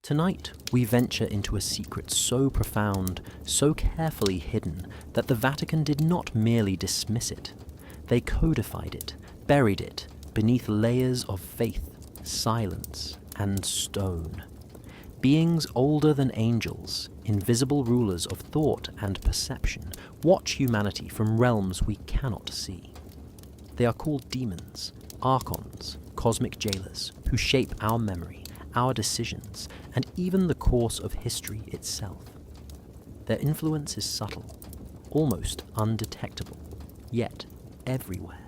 Tonight, we venture into a secret so profound, so carefully hidden, that the Vatican did not merely dismiss it. They codified it, buried it, beneath layers of faith, silence, and stone. Beings older than angels, invisible rulers of thought and perception, watch humanity from realms we cannot see. They are called demons, archons, cosmic jailers, who shape our memory, our decisions, and even the course of history itself. Their influence is subtle, almost undetectable, yet everywhere.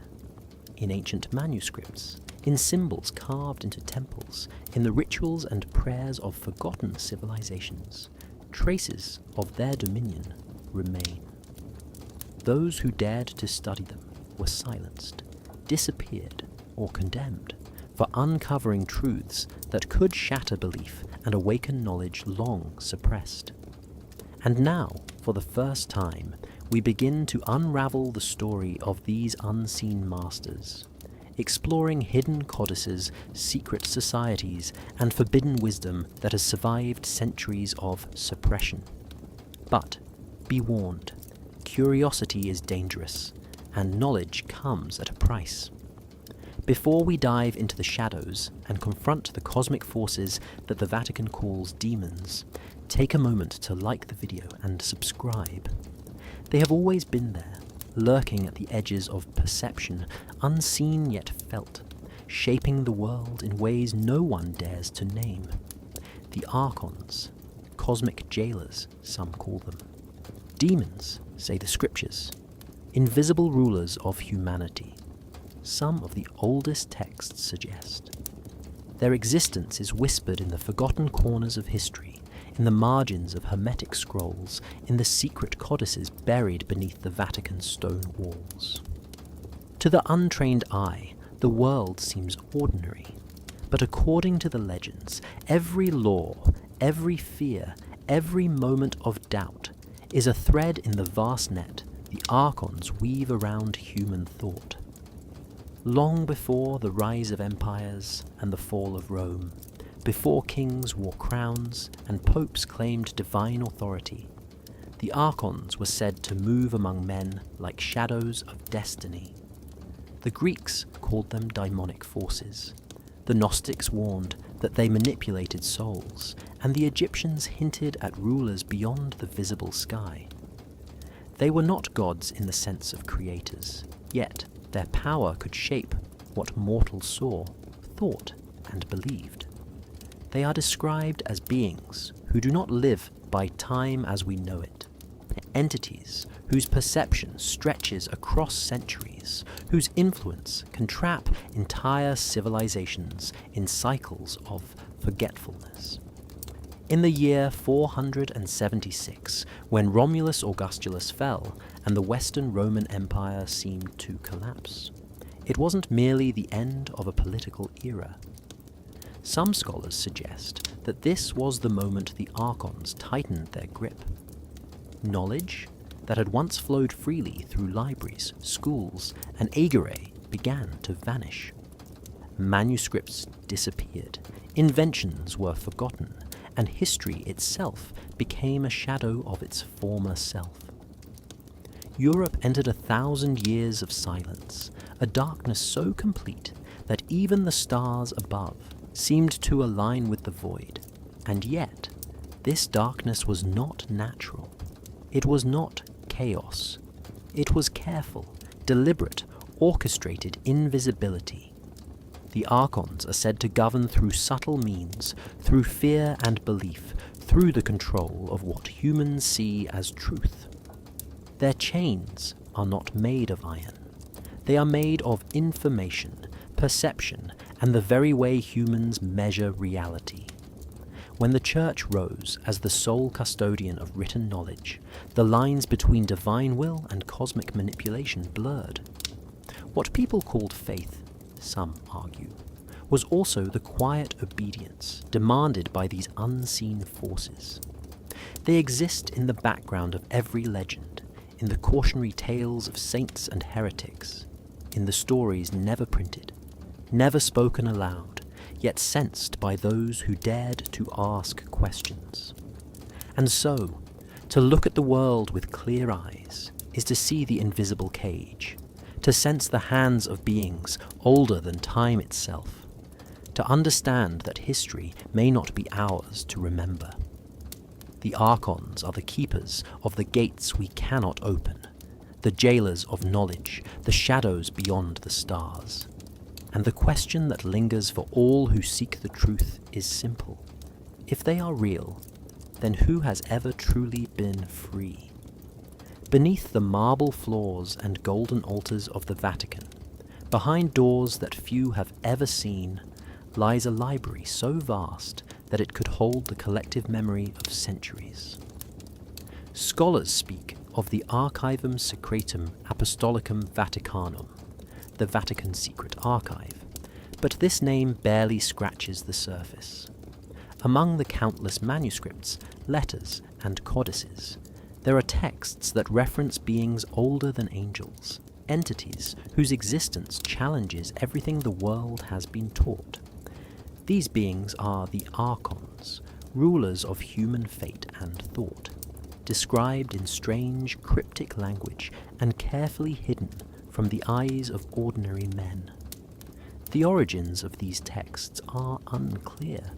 In ancient manuscripts, in symbols carved into temples, in the rituals and prayers of forgotten civilizations, traces of their dominion remain. Those who dared to study them were silenced, disappeared, or condemned for uncovering truths that could shatter belief and awaken knowledge long suppressed. And now, for the first time, we begin to unravel the story of these unseen masters, exploring hidden codices, secret societies, and forbidden wisdom that has survived centuries of suppression. But be warned, curiosity is dangerous, and knowledge comes at a price. Before we dive into the shadows and confront the cosmic forces that the Vatican calls demons, take a moment to like the video and subscribe. They have always been there, lurking at the edges of perception, unseen yet felt, shaping the world in ways no one dares to name. The Archons, cosmic jailers, some call them. Demons, say the scriptures, invisible rulers of humanity. Some of the oldest texts suggest. Their existence is whispered in the forgotten corners of history, in the margins of hermetic scrolls, in the secret codices buried beneath the Vatican's stone walls. To the untrained eye, the world seems ordinary, but according to the legends, every law, every fear, every moment of doubt is a thread in the vast net the Archons weave around human thought. Long before the rise of empires and the fall of Rome, before kings wore crowns and popes claimed divine authority, the Archons were said to move among men like shadows of destiny. The Greeks called them daimonic forces. The Gnostics warned that they manipulated souls, and the Egyptians hinted at rulers beyond the visible sky. They were not gods in the sense of creators, yet their power could shape what mortals saw, thought, and believed. They are described as beings who do not live by time as we know it, entities whose perception stretches across centuries, whose influence can trap entire civilizations in cycles of forgetfulness. In the year 476, when Romulus Augustulus fell and the Western Roman Empire seemed to collapse, it wasn't merely the end of a political era. Some scholars suggest that this was the moment the Archons tightened their grip. Knowledge that had once flowed freely through libraries, schools, and agorae began to vanish. Manuscripts disappeared, inventions were forgotten, and history itself became a shadow of its former self. Europe entered 1,000 years of silence, a darkness so complete that even the stars above seemed to align with the void. And yet, this darkness was not natural. It was not chaos. It was careful, deliberate, orchestrated invisibility. The Archons are said to govern through subtle means, through fear and belief, through the control of what humans see as truth. Their chains are not made of iron. They are made of information, perception, and the very way humans measure reality. When the Church rose as the sole custodian of written knowledge, the lines between divine will and cosmic manipulation blurred. What people called faith, some argue, was also the quiet obedience demanded by these unseen forces. They exist in the background of every legend, in the cautionary tales of saints and heretics, in the stories never printed, never spoken aloud, yet sensed by those who dared to ask questions. And so, to look at the world with clear eyes is to see the invisible cage, to sense the hands of beings older than time itself, to understand that history may not be ours to remember. The Archons are the keepers of the gates we cannot open, the jailers of knowledge, the shadows beyond the stars. And the question that lingers for all who seek the truth is simple. If they are real, then who has ever truly been free? Beneath the marble floors and golden altars of the Vatican, behind doors that few have ever seen, lies a library so vast that it could hold the collective memory of centuries. Scholars speak of the Archivum Secretum Apostolicum Vaticanum, the Vatican Secret Archive, but this name barely scratches the surface. Among the countless manuscripts, letters, and codices, there are texts that reference beings older than angels, entities whose existence challenges everything the world has been taught. These beings are the Archons, rulers of human fate and thought, described in strange, cryptic language and carefully hidden from the eyes of ordinary men. The origins of these texts are unclear.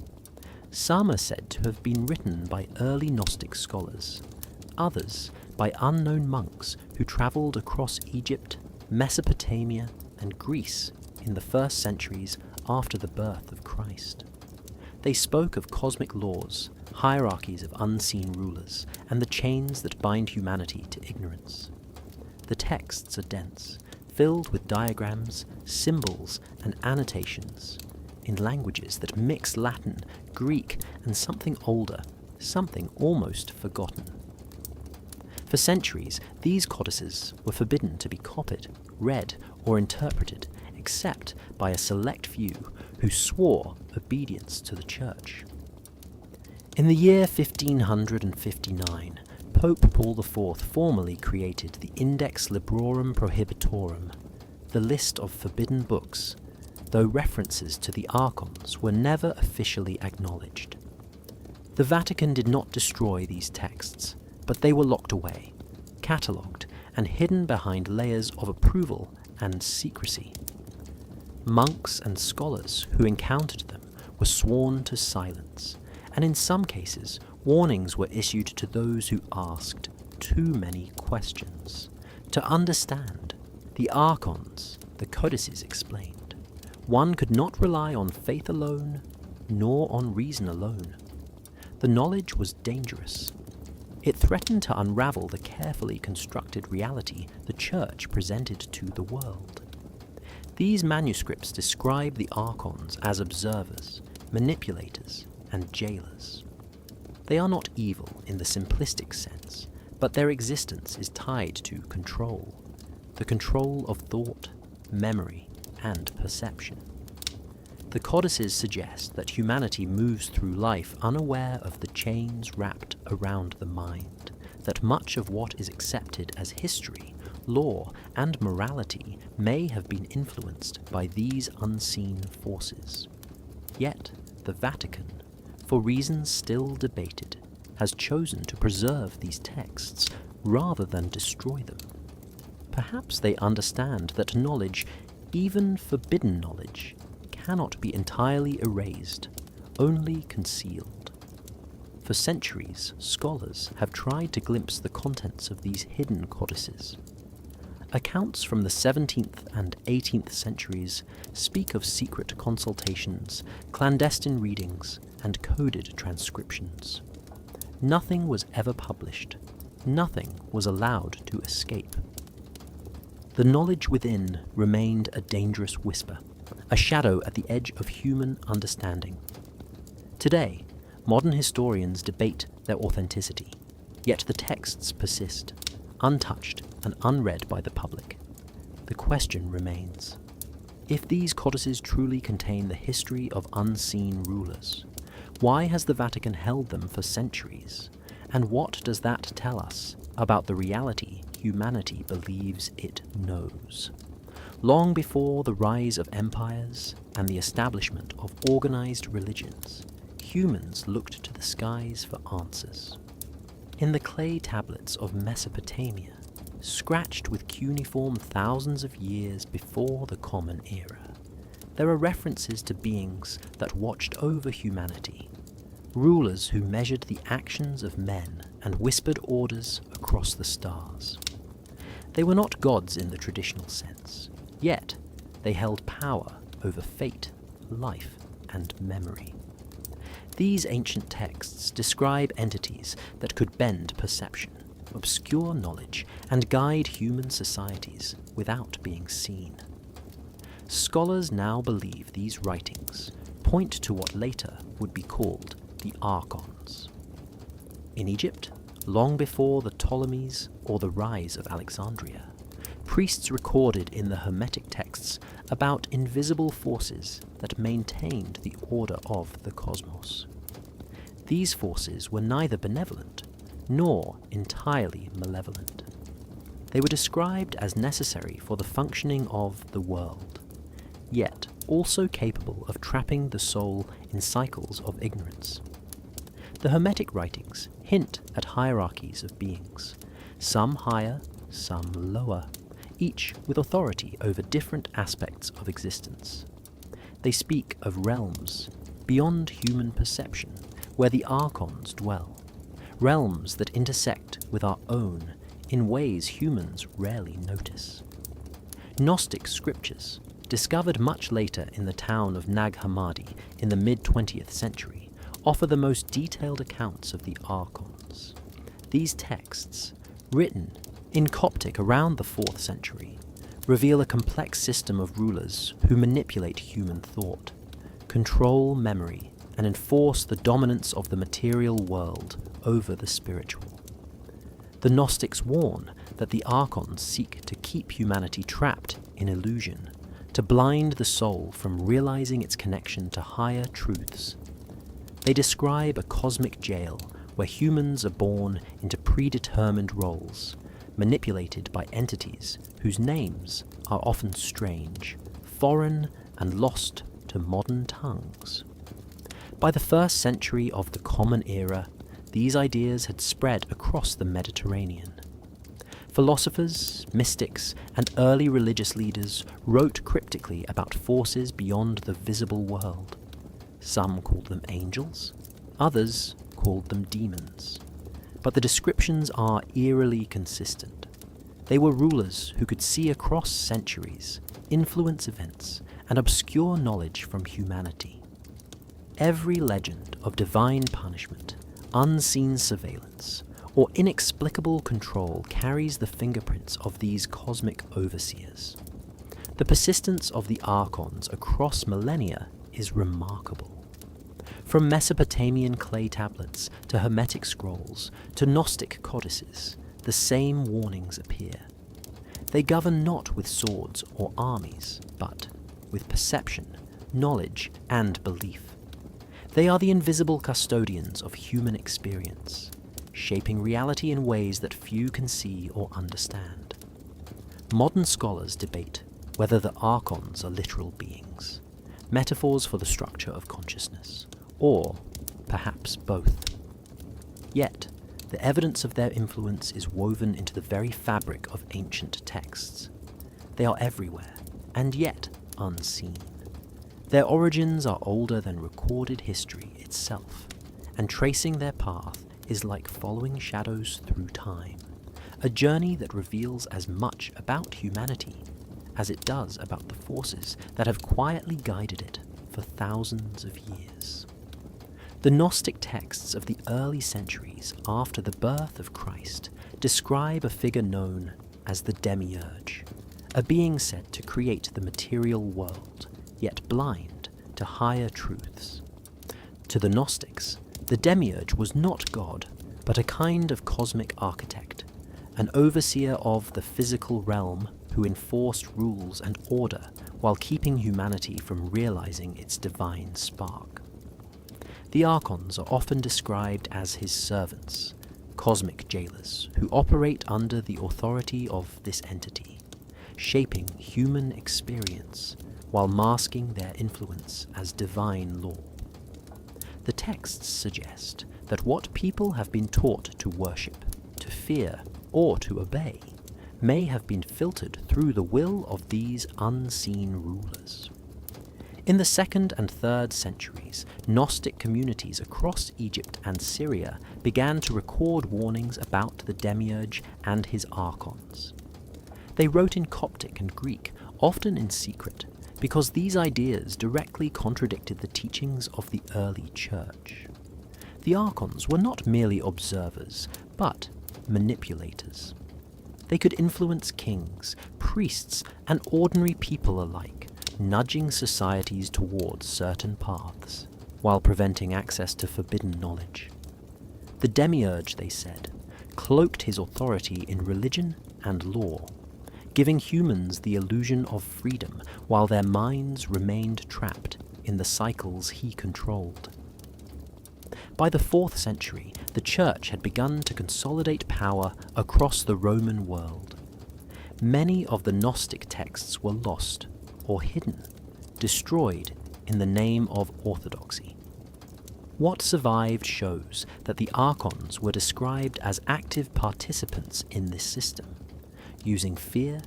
Some are said to have been written by early Gnostic scholars, others by unknown monks who travelled across Egypt, Mesopotamia, and Greece in the first centuries after the birth of Christ. They spoke of cosmic laws, hierarchies of unseen rulers, and the chains that bind humanity to ignorance. The texts are dense, filled with diagrams, symbols, and annotations, in languages that mix Latin, Greek, and something older, something almost forgotten. For centuries, these codices were forbidden to be copied, read, or interpreted, except by a select few who swore obedience to the Church. In the year 1559, Pope Paul IV formally created the Index Librorum Prohibitorum, the list of forbidden books, though references to the Archons were never officially acknowledged. The Vatican did not destroy these texts, but they were locked away, catalogued, and hidden behind layers of approval and secrecy. Monks and scholars who encountered them were sworn to silence, and in some cases warnings were issued to those who asked too many questions. To understand the Archons, the codices explained, one could not rely on faith alone, nor on reason alone. The knowledge was dangerous. It threatened to unravel the carefully constructed reality the Church presented to the world. These manuscripts describe the Archons as observers, manipulators, and jailers. They are not evil in the simplistic sense, but their existence is tied to control, the control of thought, memory, and perception. The codices suggest that humanity moves through life unaware of the chains wrapped around the mind, that much of what is accepted as history, law, and morality may have been influenced by these unseen forces. Yet, the Vatican, for reasons still debated, has chosen to preserve these texts rather than destroy them. Perhaps they understand that knowledge, even forbidden knowledge, cannot be entirely erased, only concealed. For centuries, scholars have tried to glimpse the contents of these hidden codices. Accounts from the 17th and 18th centuries speak of secret consultations, clandestine readings, and coded transcriptions. Nothing was ever published. Nothing was allowed to escape. The knowledge within remained a dangerous whisper, a shadow at the edge of human understanding. Today, modern historians debate their authenticity, yet the texts persist, untouched and unread by the public. The question remains: if these codices truly contain the history of unseen rulers, why has the Vatican held them for centuries? And what does that tell us about the reality humanity believes it knows? Long before the rise of empires and the establishment of organized religions, humans looked to the skies for answers. In the clay tablets of Mesopotamia, scratched with cuneiform thousands of years before the Common Era, there are references to beings that watched over humanity, rulers who measured the actions of men and whispered orders across the stars. They were not gods in the traditional sense, yet they held power over fate, life, and memory. These ancient texts describe entities that could bend perception, obscure knowledge, and guide human societies without being seen. Scholars now believe these writings point to what later would be called the Archons. In Egypt, long before the Ptolemies or the rise of Alexandria, priests recorded in the Hermetic texts about invisible forces that maintained the order of the cosmos. These forces were neither benevolent nor entirely malevolent. They were described as necessary for the functioning of the world, yet also capable of trapping the soul in cycles of ignorance. The Hermetic writings hint at hierarchies of beings, some higher, some lower, each with authority over different aspects of existence. They speak of realms beyond human perception, where the Archons dwell, realms that intersect with our own in ways humans rarely notice. Gnostic scriptures, discovered much later in the town of Nag Hammadi in the mid-20th century, offer the most detailed accounts of the Archons. These texts, written in Coptic around the 4th century, reveal a complex system of rulers who manipulate human thought, control memory, and enforce the dominance of the material world over the spiritual. The Gnostics warn that the Archons seek to keep humanity trapped in illusion, to blind the soul from realizing its connection to higher truths. They describe a cosmic jail where humans are born into predetermined roles, manipulated by entities whose names are often strange, foreign, and lost to modern tongues. By the 1st century of the Common Era, these ideas had spread across the Mediterranean. Philosophers, mystics, and early religious leaders wrote cryptically about forces beyond the visible world. Some called them angels, others called them demons. But the descriptions are eerily consistent. They were rulers who could see across centuries, influence events, and obscure knowledge from humanity. Every legend of divine punishment, unseen surveillance, or inexplicable control carries the fingerprints of these cosmic overseers. The persistence of the Archons across millennia is remarkable. From Mesopotamian clay tablets to Hermetic scrolls to Gnostic codices, the same warnings appear. They govern not with swords or armies, but with perception, knowledge, and belief. They are the invisible custodians of human experience, shaping reality in ways that few can see or understand. Modern scholars debate whether the Archons are literal beings, metaphors for the structure of consciousness, or perhaps both. Yet, the evidence of their influence is woven into the very fabric of ancient texts. They are everywhere, and yet unseen. Their origins are older than recorded history itself, and tracing their path is like following shadows through time, a journey that reveals as much about humanity as it does about the forces that have quietly guided it for thousands of years. The Gnostic texts of the early centuries after the birth of Christ describe a figure known as the Demiurge, a being said to create the material world, yet blind to higher truths. To the Gnostics, the Demiurge was not God, but a kind of cosmic architect, an overseer of the physical realm who enforced rules and order while keeping humanity from realizing its divine spark. The Archons are often described as his servants, cosmic jailers who operate under the authority of this entity, shaping human experience while masking their influence as divine law. The texts suggest that what people have been taught to worship, to fear, or to obey may have been filtered through the will of these unseen rulers. In the 2nd and 3rd centuries, Gnostic communities across Egypt and Syria began to record warnings about the demiurge and his archons. They wrote in Coptic and Greek, often in secret, because these ideas directly contradicted the teachings of the early church. The archons were not merely observers, but manipulators. They could influence kings, priests, and ordinary people alike, nudging societies towards certain paths, while preventing access to forbidden knowledge. The demiurge, they said, cloaked his authority in religion and law, giving humans the illusion of freedom while their minds remained trapped in the cycles he controlled. By the 4th century, the Church had begun to consolidate power across the Roman world. Many of the Gnostic texts were lost or hidden, destroyed in the name of orthodoxy. What survived shows that the Archons were described as active participants in this system, using fear,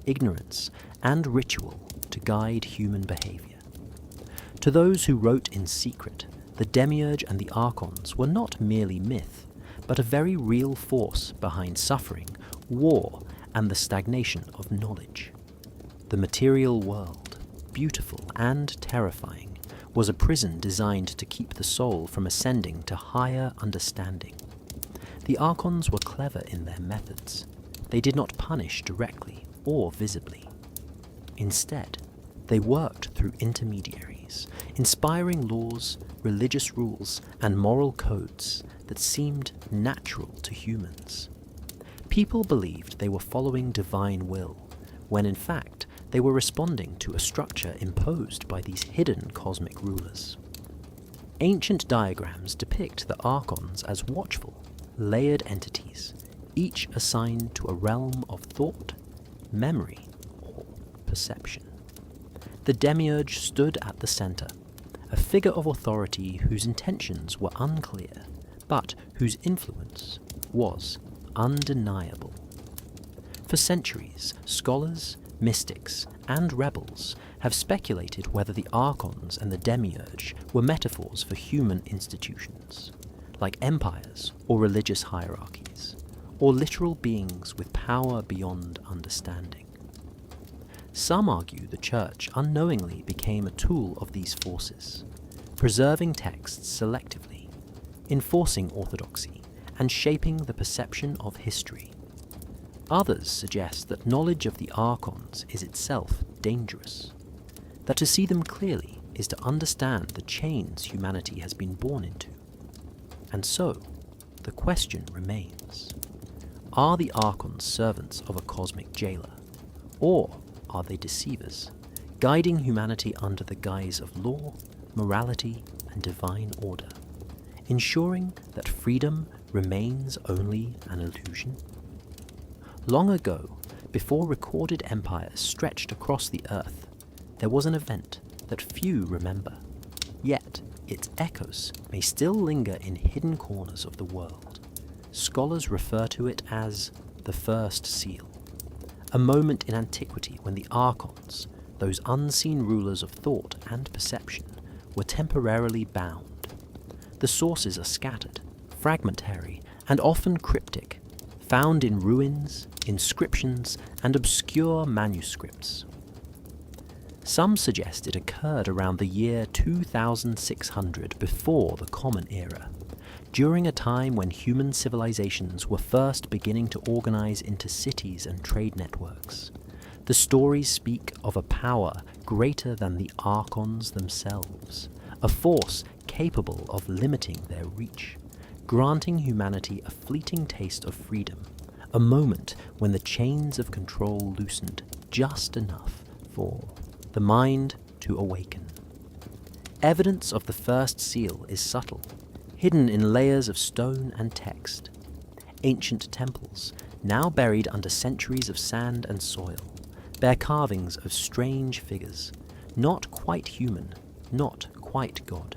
ignorance, and ritual to guide human behavior. To those who wrote in secret, the demiurge and the Archons were not merely myth, but a very real force behind suffering, war, and the stagnation of knowledge. The material world, beautiful and terrifying, was a prison designed to keep the soul from ascending to higher understanding. The Archons were clever in their methods. They did not punish directly or visibly. Instead, they worked through intermediaries, inspiring laws, religious rules, and moral codes that seemed natural to humans. People believed they were following divine will, when in fact they were responding to a structure imposed by these hidden cosmic rulers. Ancient diagrams depict the Archons as watchful, layered entities, each assigned to a realm of thought, memory, or perception. The demiurge stood at the center, a figure of authority whose intentions were unclear, but whose influence was undeniable. For centuries, scholars, mystics, and rebels have speculated whether the Archons and the demiurge were metaphors for human institutions, like empires or religious hierarchies, or literal beings with power beyond understanding. Some argue the Church unknowingly became a tool of these forces, preserving texts selectively, enforcing orthodoxy, and shaping the perception of history. Others suggest that knowledge of the Archons is itself dangerous, that to see them clearly is to understand the chains humanity has been born into. And so, the question remains, are the Archons servants of a cosmic jailer, or are they deceivers, guiding humanity under the guise of law, morality, and divine order, ensuring that freedom remains only an illusion? Long ago, before recorded empires stretched across the earth, there was an event that few remember, yet its echoes may still linger in hidden corners of the world. Scholars refer to it as the First Seal, a moment in antiquity when the Archons, those unseen rulers of thought and perception, were temporarily bound. The sources are scattered, fragmentary, and often cryptic, found in ruins, inscriptions, and obscure manuscripts. Some suggest it occurred around the year 2600 before the Common Era, during a time when human civilizations were first beginning to organize into cities and trade networks. The stories speak of a power greater than the Archons themselves, a force capable of limiting their reach, granting humanity a fleeting taste of freedom, a moment when the chains of control loosened just enough for the mind to awaken. Evidence of the first seal is subtle, hidden in layers of stone and text. Ancient temples, now buried under centuries of sand and soil, bear carvings of strange figures, not quite human, not quite God.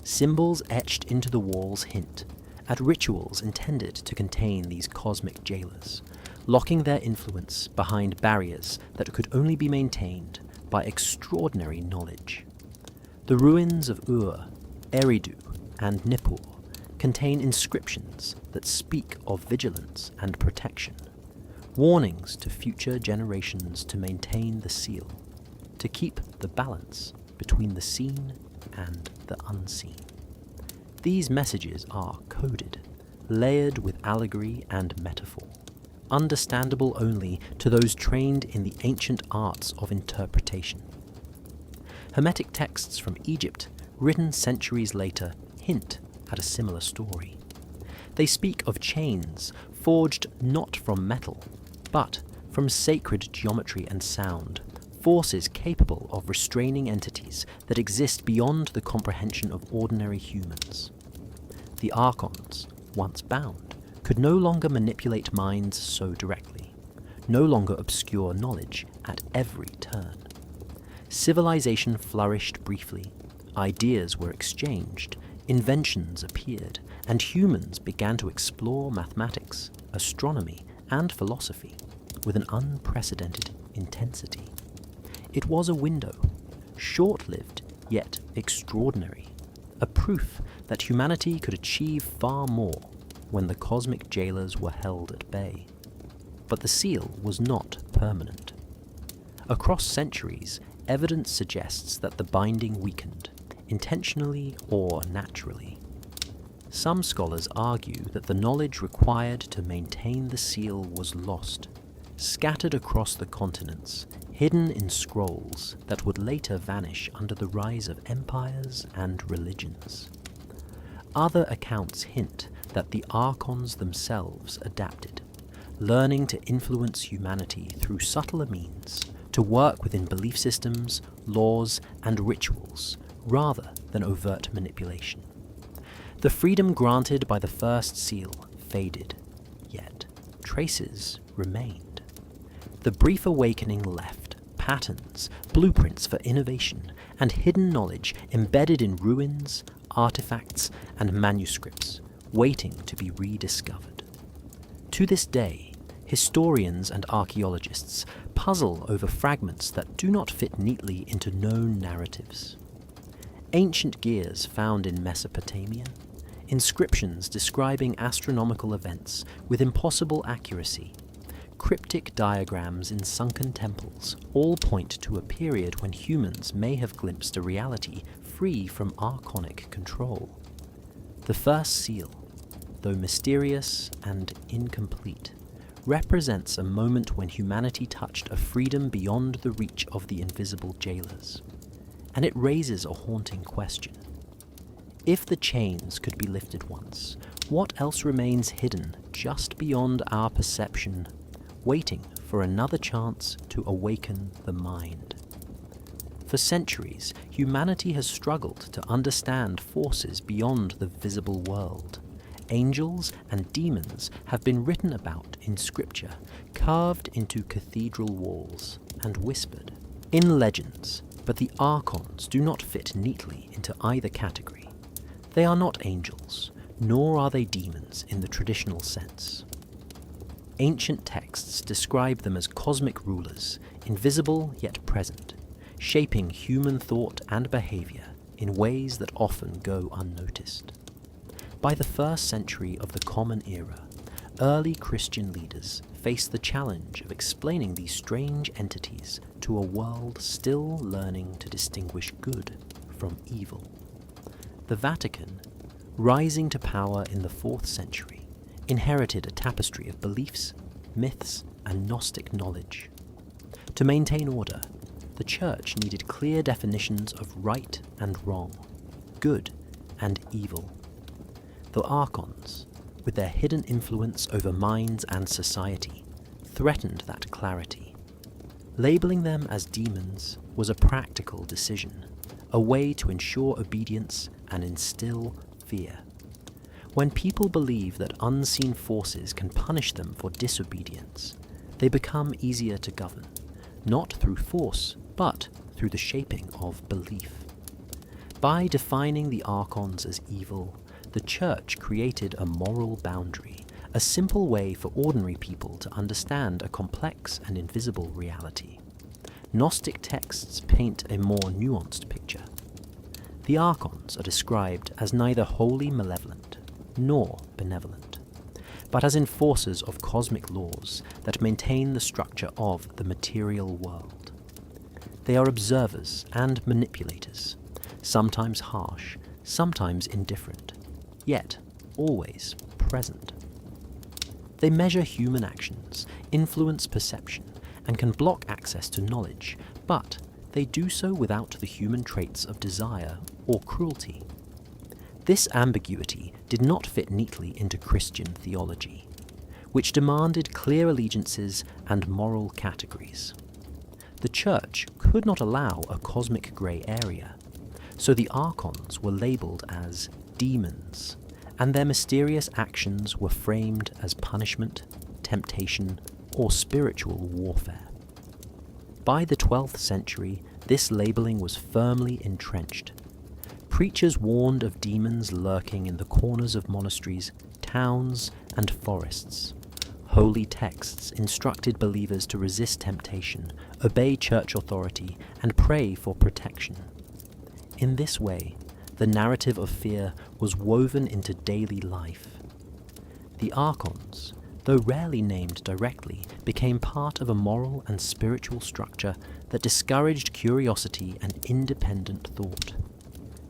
Symbols etched into the walls hint at rituals intended to contain these cosmic jailers, locking their influence behind barriers that could only be maintained by extraordinary knowledge. The ruins of Ur, Eridu, and Nippur contain inscriptions that speak of vigilance and protection, warnings to future generations to maintain the seal, to keep the balance between the seen and the unseen. These messages are coded, layered with allegory and metaphor, understandable only to those trained in the ancient arts of interpretation. Hermetic texts from Egypt, written centuries later, hint at a similar story. They speak of chains forged not from metal, but from sacred geometry and sound, forces capable of restraining entities that exist beyond the comprehension of ordinary humans. The Archons, once bound, could no longer manipulate minds so directly, no longer obscure knowledge at every turn. Civilization flourished briefly, ideas were exchanged, inventions appeared, and humans began to explore mathematics, astronomy, and philosophy with an unprecedented intensity. It was a window, short-lived yet extraordinary, a proof that humanity could achieve far more when the cosmic jailers were held at bay. But the seal was not permanent. Across centuries, evidence suggests that the binding weakened, intentionally or naturally. Some scholars argue that the knowledge required to maintain the seal was lost, scattered across the continents, hidden in scrolls that would later vanish under the rise of empires and religions. Other accounts hint that the Archons themselves adapted, learning to influence humanity through subtler means, to work within belief systems, laws, and rituals, rather than overt manipulation. The freedom granted by the first seal faded, yet traces remained. The brief awakening left patterns, blueprints for innovation, and hidden knowledge embedded in ruins, artifacts, and manuscripts, waiting to be rediscovered. To this day, historians and archaeologists puzzle over fragments that do not fit neatly into known narratives. Ancient gears found in Mesopotamia, inscriptions describing astronomical events with impossible accuracy, cryptic diagrams in sunken temples all point to a period when humans may have glimpsed a reality free from archonic control. The first seal, though mysterious and incomplete, represents a moment when humanity touched a freedom beyond the reach of the invisible jailers. And it raises a haunting question. If the chains could be lifted once, what else remains hidden just beyond our perception, waiting for another chance to awaken the mind? For centuries, humanity has struggled to understand forces beyond the visible world. Angels and demons have been written about in scripture, carved into cathedral walls, and whispered in legends, but the Archons do not fit neatly into either category. They are not angels, nor are they demons in the traditional sense. Ancient texts describe them as cosmic rulers, invisible yet present, shaping human thought and behavior in ways that often go unnoticed. By the 1st century of the Common Era, early Christian leaders faced the challenge of explaining these strange entities to a world still learning to distinguish good from evil. The Vatican, rising to power in the 4th century, inherited a tapestry of beliefs, myths, and Gnostic knowledge. To maintain order, the Church needed clear definitions of right and wrong, good and evil. The Archons, with their hidden influence over minds and society, threatened that clarity. Labeling them as demons was a practical decision, a way to ensure obedience and instill fear. When people believe that unseen forces can punish them for disobedience, they become easier to govern, not through force, but through the shaping of belief. By defining the Archons as evil, the Church created a moral boundary, a simple way for ordinary people to understand a complex and invisible reality. Gnostic texts paint a more nuanced picture. The Archons are described as neither wholly malevolent nor benevolent, but as enforcers of cosmic laws that maintain the structure of the material world. They are observers and manipulators, sometimes harsh, sometimes indifferent, yet always present. They measure human actions, influence perception, and can block access to knowledge, but they do so without the human traits of desire or cruelty. This ambiguity did not fit neatly into Christian theology, which demanded clear allegiances and moral categories. The Church could not allow a cosmic grey area, so the Archons were labelled as demons, and their mysterious actions were framed as punishment, temptation, or spiritual warfare. By the 12th century, this labelling was firmly entrenched. Preachers warned of demons lurking in the corners of monasteries, towns, and forests. Holy texts instructed believers to resist temptation, obey church authority, and pray for protection. In this way, the narrative of fear was woven into daily life. The Archons, though rarely named directly, became part of a moral and spiritual structure that discouraged curiosity and independent thought.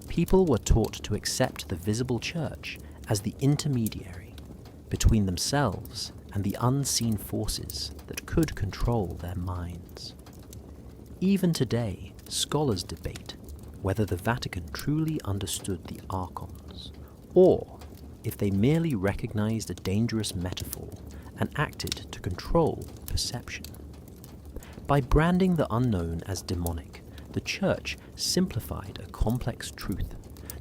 People were taught to accept the visible church as the intermediary between themselves and the unseen forces that could control their minds. Even today, scholars debate whether the Vatican truly understood the Archons, or if they merely recognized a dangerous metaphor and acted to control perception. By branding the unknown as demonic, the Church simplified a complex truth,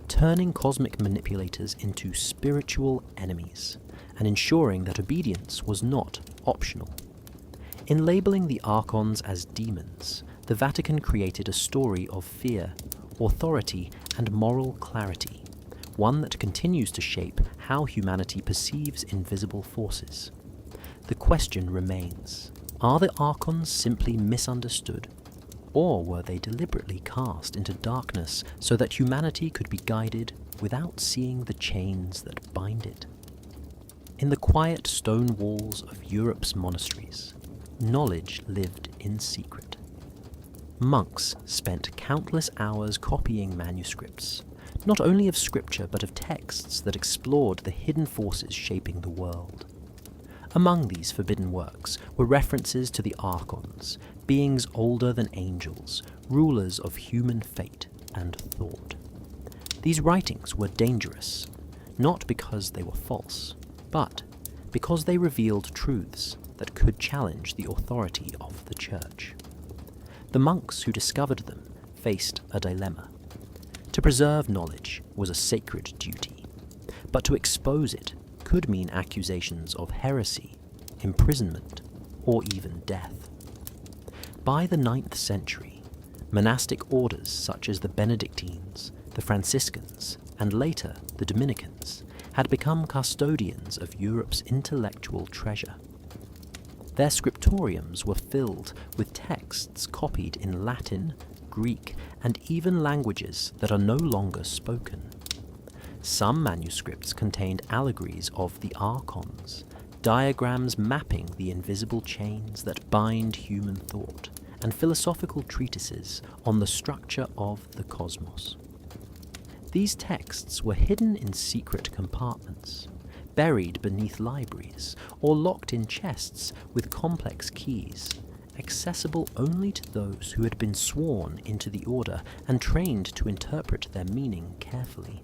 turning cosmic manipulators into spiritual enemies, and ensuring that obedience was not optional. In labeling the Archons as demons, the Vatican created a story of fear, authority, and moral clarity, one that continues to shape how humanity perceives invisible forces. The question remains, are the Archons simply misunderstood, or were they deliberately cast into darkness so that humanity could be guided without seeing the chains that bind it? In the quiet stone walls of Europe's monasteries, knowledge lived in secret. Monks spent countless hours copying manuscripts, not only of scripture but of texts that explored the hidden forces shaping the world. Among these forbidden works were references to the Archons, beings older than angels, rulers of human fate and thought. These writings were dangerous, not because they were false, but because they revealed truths that could challenge the authority of the Church. The monks who discovered them faced a dilemma. To preserve knowledge was a sacred duty, but to expose it could mean accusations of heresy, imprisonment, or even death. By the 9th century, monastic orders such as the Benedictines, the Franciscans, and later the Dominicans had become custodians of Europe's intellectual treasure. Their scriptoriums were filled with texts copied in Latin, Greek, and even languages that are no longer spoken. Some manuscripts contained allegories of the Archons, diagrams mapping the invisible chains that bind human thought, and philosophical treatises on the structure of the cosmos. These texts were hidden in secret compartments, buried beneath libraries, or locked in chests with complex keys, accessible only to those who had been sworn into the order and trained to interpret their meaning carefully.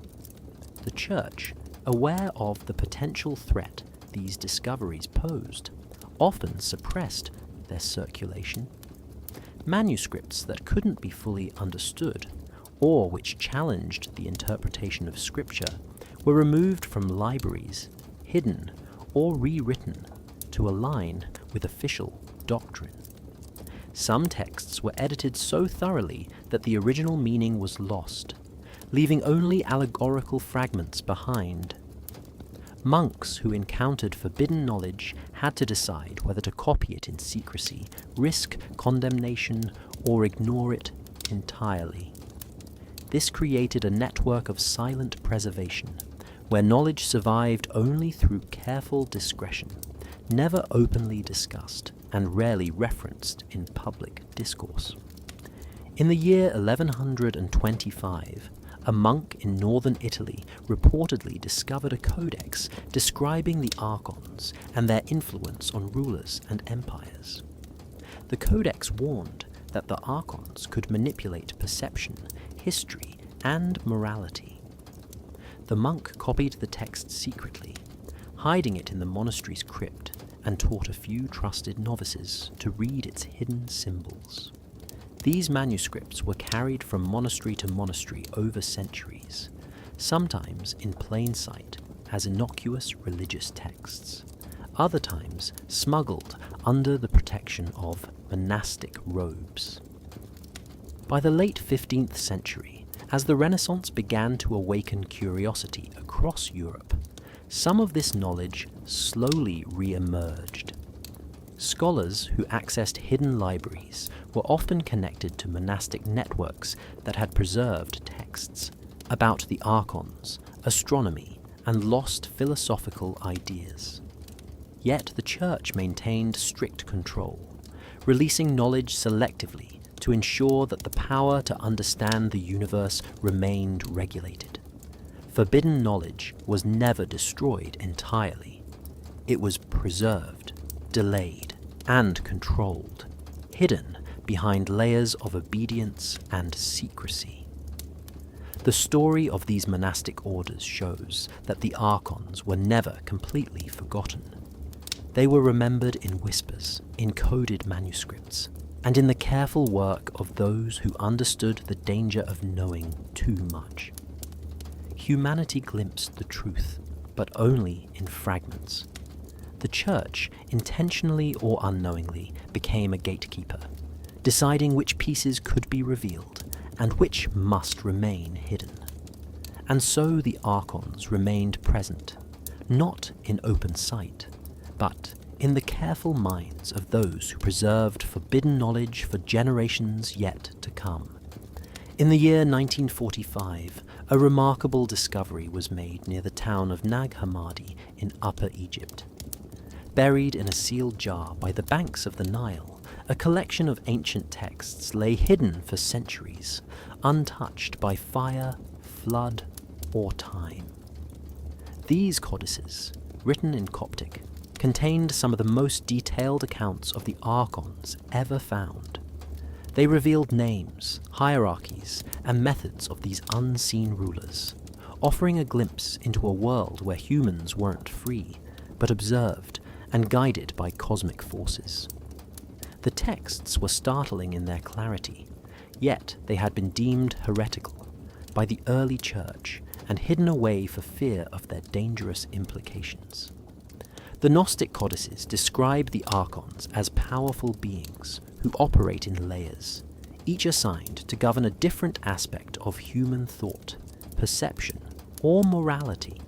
The Church, aware of the potential threat these discoveries posed, often suppressed their circulation. Manuscripts that couldn't be fully understood, or which challenged the interpretation of Scripture, were removed from libraries, hidden, or rewritten to align with official doctrine. Some texts were edited so thoroughly that the original meaning was lost, leaving only allegorical fragments behind. Monks who encountered forbidden knowledge had to decide whether to copy it in secrecy, risk condemnation, or ignore it entirely. This created a network of silent preservation, where knowledge survived only through careful discretion, never openly discussed, and rarely referenced in public discourse. In the year 1125, a monk in northern Italy reportedly discovered a codex describing the Archons and their influence on rulers and empires. The codex warned that the Archons could manipulate perception, history, and morality. The monk copied the text secretly, hiding it in the monastery's crypt, and taught a few trusted novices to read its hidden symbols. These manuscripts were carried from monastery to monastery over centuries, sometimes in plain sight as innocuous religious texts, other times smuggled under the protection of monastic robes. By the late 15th century, as the Renaissance began to awaken curiosity across Europe, some of this knowledge slowly re-emerged. Scholars who accessed hidden libraries were often connected to monastic networks that had preserved texts about the Archons, astronomy, and lost philosophical ideas. Yet the Church maintained strict control, releasing knowledge selectively to ensure that the power to understand the universe remained regulated. Forbidden knowledge was never destroyed entirely. It was preserved, delayed, and controlled, hidden behind layers of obedience and secrecy. The story of these monastic orders shows that the Archons were never completely forgotten. They were remembered in whispers, in coded manuscripts, and in the careful work of those who understood the danger of knowing too much. Humanity glimpsed the truth, but only in fragments. The Church, intentionally or unknowingly, became a gatekeeper, deciding which pieces could be revealed and which must remain hidden. And so the Archons remained present, not in open sight, but in the careful minds of those who preserved forbidden knowledge for generations yet to come. In the year 1945, a remarkable discovery was made near the town of Nag Hammadi in Upper Egypt. Buried in a sealed jar by the banks of the Nile, a collection of ancient texts lay hidden for centuries, untouched by fire, flood, or time. These codices, written in Coptic, contained some of the most detailed accounts of the Archons ever found. They revealed names, hierarchies, and methods of these unseen rulers, offering a glimpse into a world where humans weren't free, but observed and guided by cosmic forces. The texts were startling in their clarity, yet they had been deemed heretical by the early Church and hidden away for fear of their dangerous implications. The Gnostic codices describe the Archons as powerful beings who operate in layers, each assigned to govern a different aspect of human thought, perception, or morality.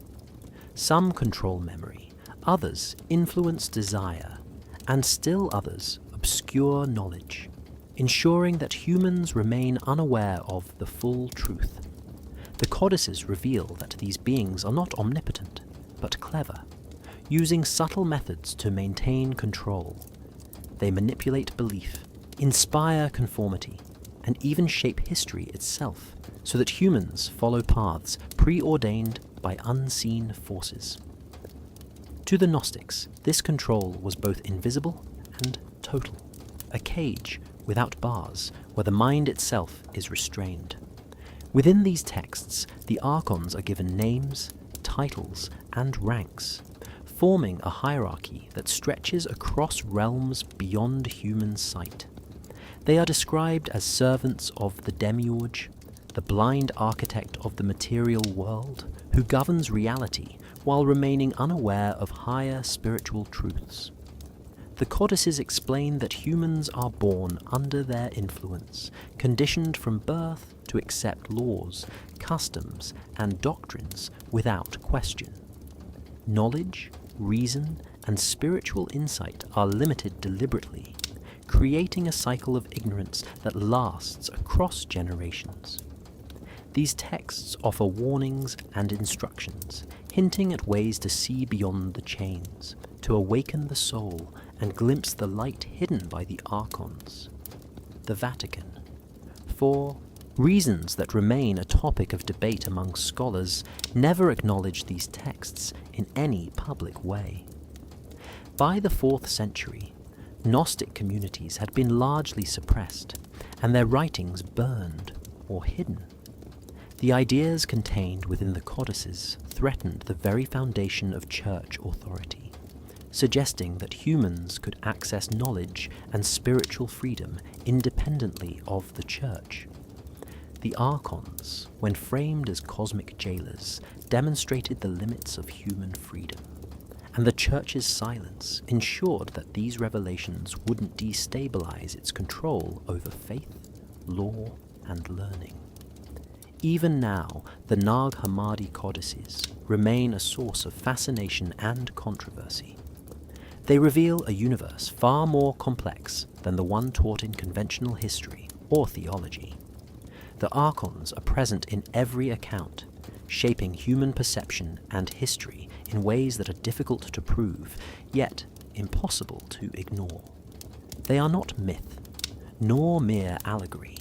Some control memory, others influence desire, and still others obscure knowledge, ensuring that humans remain unaware of the full truth. The codices reveal that these beings are not omnipotent, but clever, using subtle methods to maintain control. They manipulate belief, inspire conformity, and even shape history itself, so that humans follow paths preordained by unseen forces. To the Gnostics, this control was both invisible and total, a cage without bars where the mind itself is restrained. Within these texts, the Archons are given names, titles, and ranks, forming a hierarchy that stretches across realms beyond human sight. They are described as servants of the demiurge, the blind architect of the material world, who governs reality while remaining unaware of higher spiritual truths. The codices explain that humans are born under their influence, conditioned from birth to accept laws, customs, and doctrines without question. Knowledge, reason, and spiritual insight are limited deliberately, creating a cycle of ignorance that lasts across generations. These texts offer warnings and instructions, hinting at ways to see beyond the chains, to awaken the soul and glimpse the light hidden by the Archons. The Vatican. For reasons that remain a topic of debate among scholars, never acknowledge these texts in any public way. By the 4th century, Gnostic communities had been largely suppressed, and their writings burned or hidden. The ideas contained within the codices threatened the very foundation of church authority, suggesting that humans could access knowledge and spiritual freedom independently of the church. The Archons, when framed as cosmic jailers, demonstrated the limits of human freedom, and the church's silence ensured that these revelations wouldn't destabilize its control over faith, law, and learning. Even now, the Nag Hammadi codices remain a source of fascination and controversy. They reveal a universe far more complex than the one taught in conventional history or theology. The Archons are present in every account, shaping human perception and history in ways that are difficult to prove, yet impossible to ignore. They are not myth, nor mere allegory.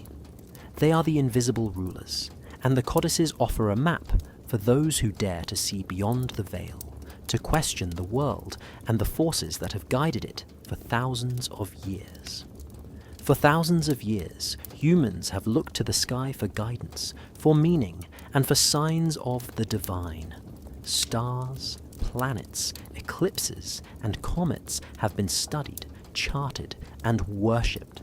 They are the invisible rulers, and the codices offer a map for those who dare to see beyond the veil, to question the world and the forces that have guided it for thousands of years. For thousands of years, humans have looked to the sky for guidance, for meaning, and for signs of the divine. Stars, planets, eclipses, and comets have been studied, charted, and worshipped.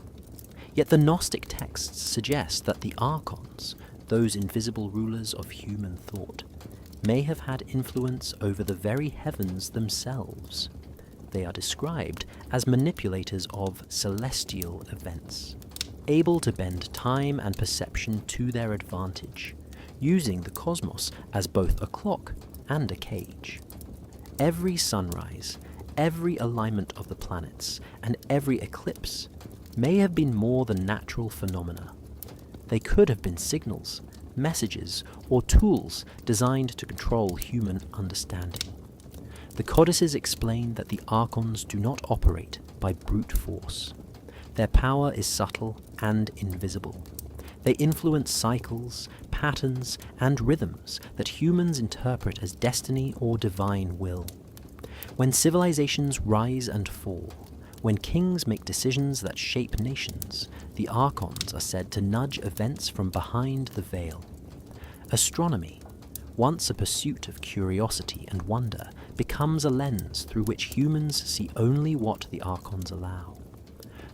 Yet the Gnostic texts suggest that the Archons, those invisible rulers of human thought, may have had influence over the very heavens themselves. They are described as manipulators of celestial events, able to bend time and perception to their advantage, using the cosmos as both a clock and a cage. Every sunrise, every alignment of the planets, and every eclipse may have been more than natural phenomena. They could have been signals, messages, or tools designed to control human understanding. The codices explain that the Archons do not operate by brute force. Their power is subtle and invisible. They influence cycles, patterns, and rhythms that humans interpret as destiny or divine will. When civilizations rise and fall, when kings make decisions that shape nations, the Archons are said to nudge events from behind the veil. Astronomy, once a pursuit of curiosity and wonder, becomes a lens through which humans see only what the Archons allow.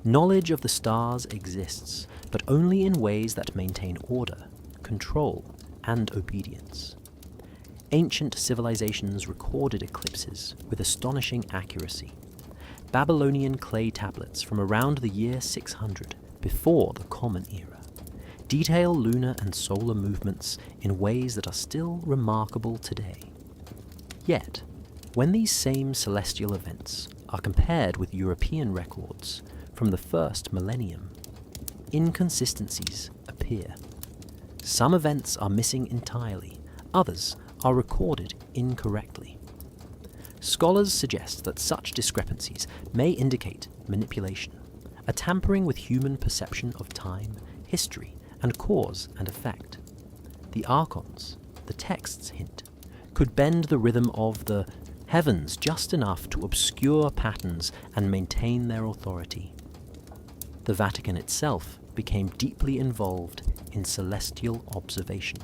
Knowledge of the stars exists, but only in ways that maintain order, control, and obedience. Ancient civilizations recorded eclipses with astonishing accuracy. Babylonian clay tablets from around the year 600, before the Common Era, detail lunar and solar movements in ways that are still remarkable today. Yet, when these same celestial events are compared with European records from the first millennium, inconsistencies appear. Some events are missing entirely, others are recorded incorrectly. Scholars suggest that such discrepancies may indicate manipulation, a tampering with human perception of time, history, and cause and effect. The Archons, the texts hint, could bend the rhythm of the heavens just enough to obscure patterns and maintain their authority. The Vatican itself became deeply involved in celestial observation.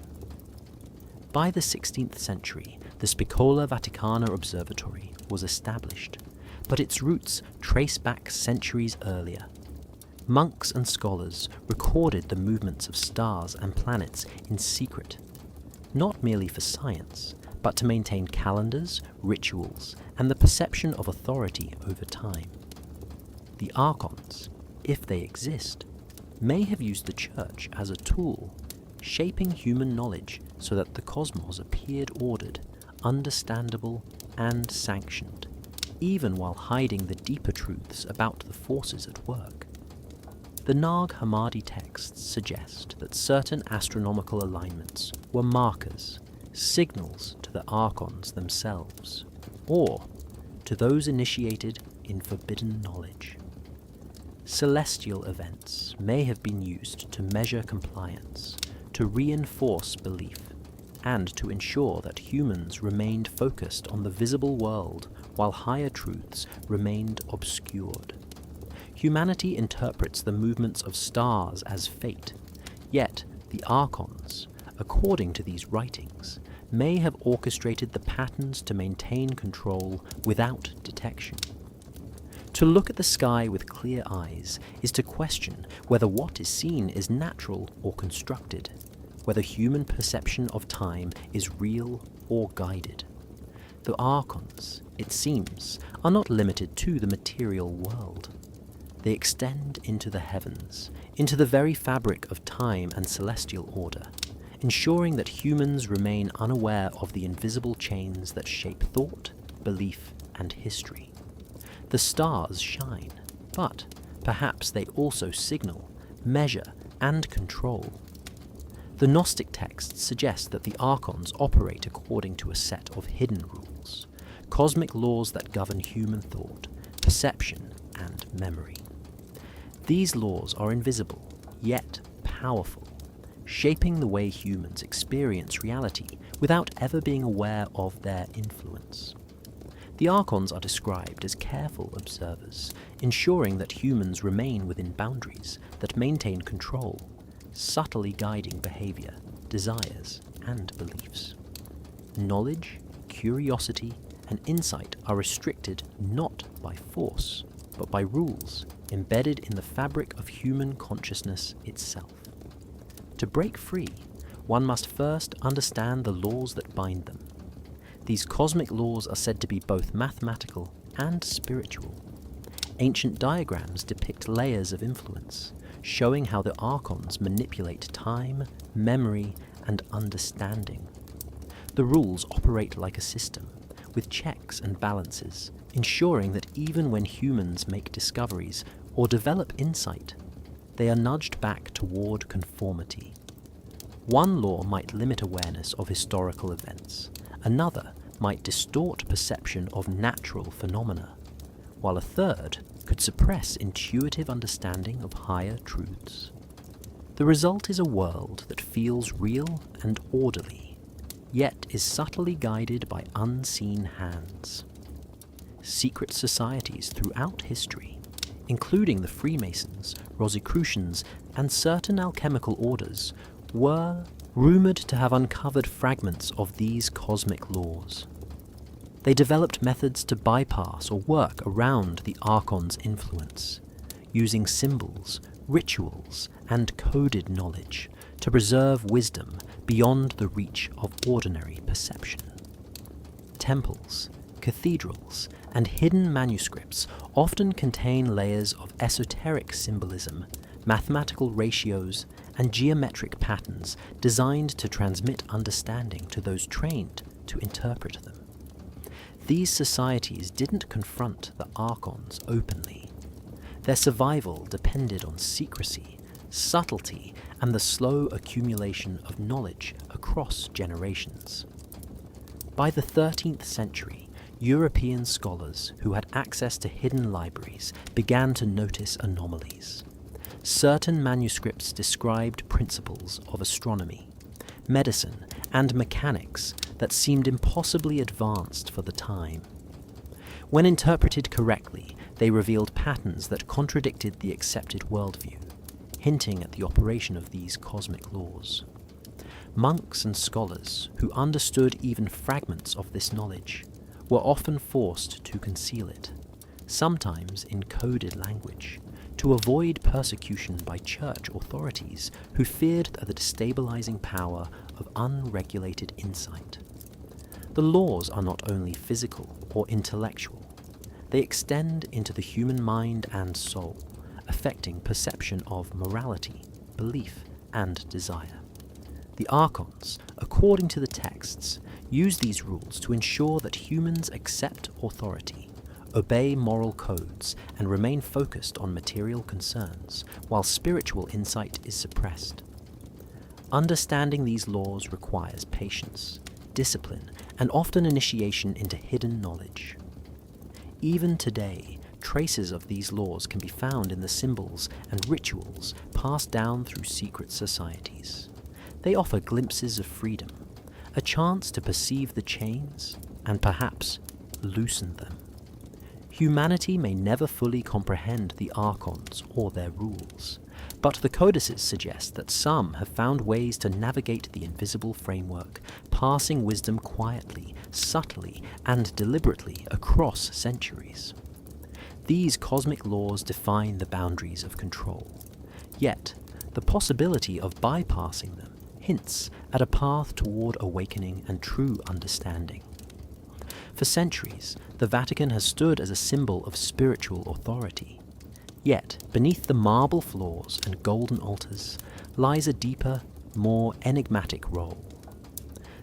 By the 16th century, the Spicola Vaticana Observatory was established, but its roots trace back centuries earlier. Monks and scholars recorded the movements of stars and planets in secret, not merely for science, but to maintain calendars, rituals, and the perception of authority over time. The Archons, if they exist, may have used the Church as a tool, shaping human knowledge so that the cosmos appeared ordered, understandable, and sanctioned, even while hiding the deeper truths about the forces at work. The Nag Hammadi texts suggest that certain astronomical alignments were markers, signals to the Archons themselves, or to those initiated in forbidden knowledge. Celestial events may have been used to measure compliance, to reinforce belief, and to ensure that humans remained focused on the visible world while higher truths remained obscured. Humanity interprets the movements of stars as fate, yet the Archons, according to these writings, may have orchestrated the patterns to maintain control without detection. To look at the sky with clear eyes is to question whether what is seen is natural or constructed, whether human perception of time is real or guided. The Archons, it seems, are not limited to the material world. They extend into the heavens, into the very fabric of time and celestial order, ensuring that humans remain unaware of the invisible chains that shape thought, belief, and history. The stars shine, but perhaps they also signal, measure, and control. The Gnostic texts suggest that the Archons operate according to a set of hidden rules, cosmic laws that govern human thought, perception, and memory. These laws are invisible, yet powerful, shaping the way humans experience reality without ever being aware of their influence. The Archons are described as careful observers, ensuring that humans remain within boundaries that maintain control, subtly guiding behavior, desires, and beliefs. Knowledge, curiosity, and insight are restricted not by force, but by rules embedded in the fabric of human consciousness itself. To break free, one must first understand the laws that bind them. These cosmic laws are said to be both mathematical and spiritual. Ancient diagrams depict layers of influence, showing how the Archons manipulate time, memory, and understanding. The rules operate like a system, with checks and balances, ensuring that even when humans make discoveries or develop insight, they are nudged back toward conformity. One law might limit awareness of historical events, another might distort perception of natural phenomena, while a third could suppress intuitive understanding of higher truths. The result is a world that feels real and orderly, yet is subtly guided by unseen hands. Secret societies throughout history, including the Freemasons, Rosicrucians, and certain alchemical orders, were rumoured to have uncovered fragments of these cosmic laws. They developed methods to bypass or work around the Archon's influence, using symbols, rituals, and coded knowledge to preserve wisdom beyond the reach of ordinary perception. Temples, cathedrals, and hidden manuscripts often contain layers of esoteric symbolism, mathematical ratios, and geometric patterns designed to transmit understanding to those trained to interpret them. These societies didn't confront the Archons openly. Their survival depended on secrecy, subtlety, and the slow accumulation of knowledge across generations. By the 13th century, European scholars who had access to hidden libraries began to notice anomalies. Certain manuscripts described principles of astronomy, medicine, and mechanics that seemed impossibly advanced for the time. When interpreted correctly, they revealed patterns that contradicted the accepted worldview, hinting at the operation of these cosmic laws. Monks and scholars who understood even fragments of this knowledge were often forced to conceal it, sometimes in coded language, to avoid persecution by church authorities who feared the destabilizing power of unregulated insight. The laws are not only physical or intellectual, They extend into the human mind and soul, affecting perception of morality, belief, and desire. The Archons, according to the texts, use these rules to ensure that humans accept authority, obey moral codes, and remain focused on material concerns, while spiritual insight is suppressed. Understanding these laws requires patience, discipline, and often initiation into hidden knowledge. Even today, traces of these laws can be found in the symbols and rituals passed down through secret societies. They offer glimpses of freedom, a chance to perceive the chains, and perhaps loosen them. Humanity may never fully comprehend the Archons or their rules, but the codices suggest that some have found ways to navigate the invisible framework, passing wisdom quietly, subtly, and deliberately across centuries. These cosmic laws define the boundaries of control, yet the possibility of bypassing them hints at a path toward awakening and true understanding. For centuries, the Vatican has stood as a symbol of spiritual authority. Yet, beneath the marble floors and golden altars lies a deeper, more enigmatic role.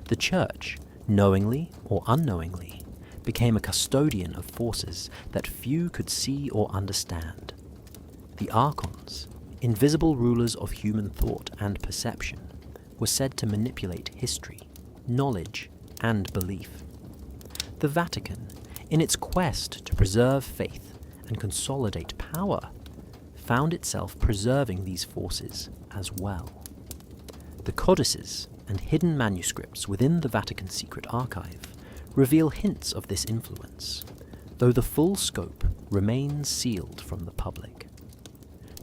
The Church, knowingly or unknowingly, became a custodian of forces that few could see or understand. The Archons, invisible rulers of human thought and perception, were said to manipulate history, knowledge, and belief. The Vatican, in its quest to preserve faith and consolidate power, found itself preserving these forces as well. The codices and hidden manuscripts within the Vatican Secret Archive reveal hints of this influence, though the full scope remains sealed from the public.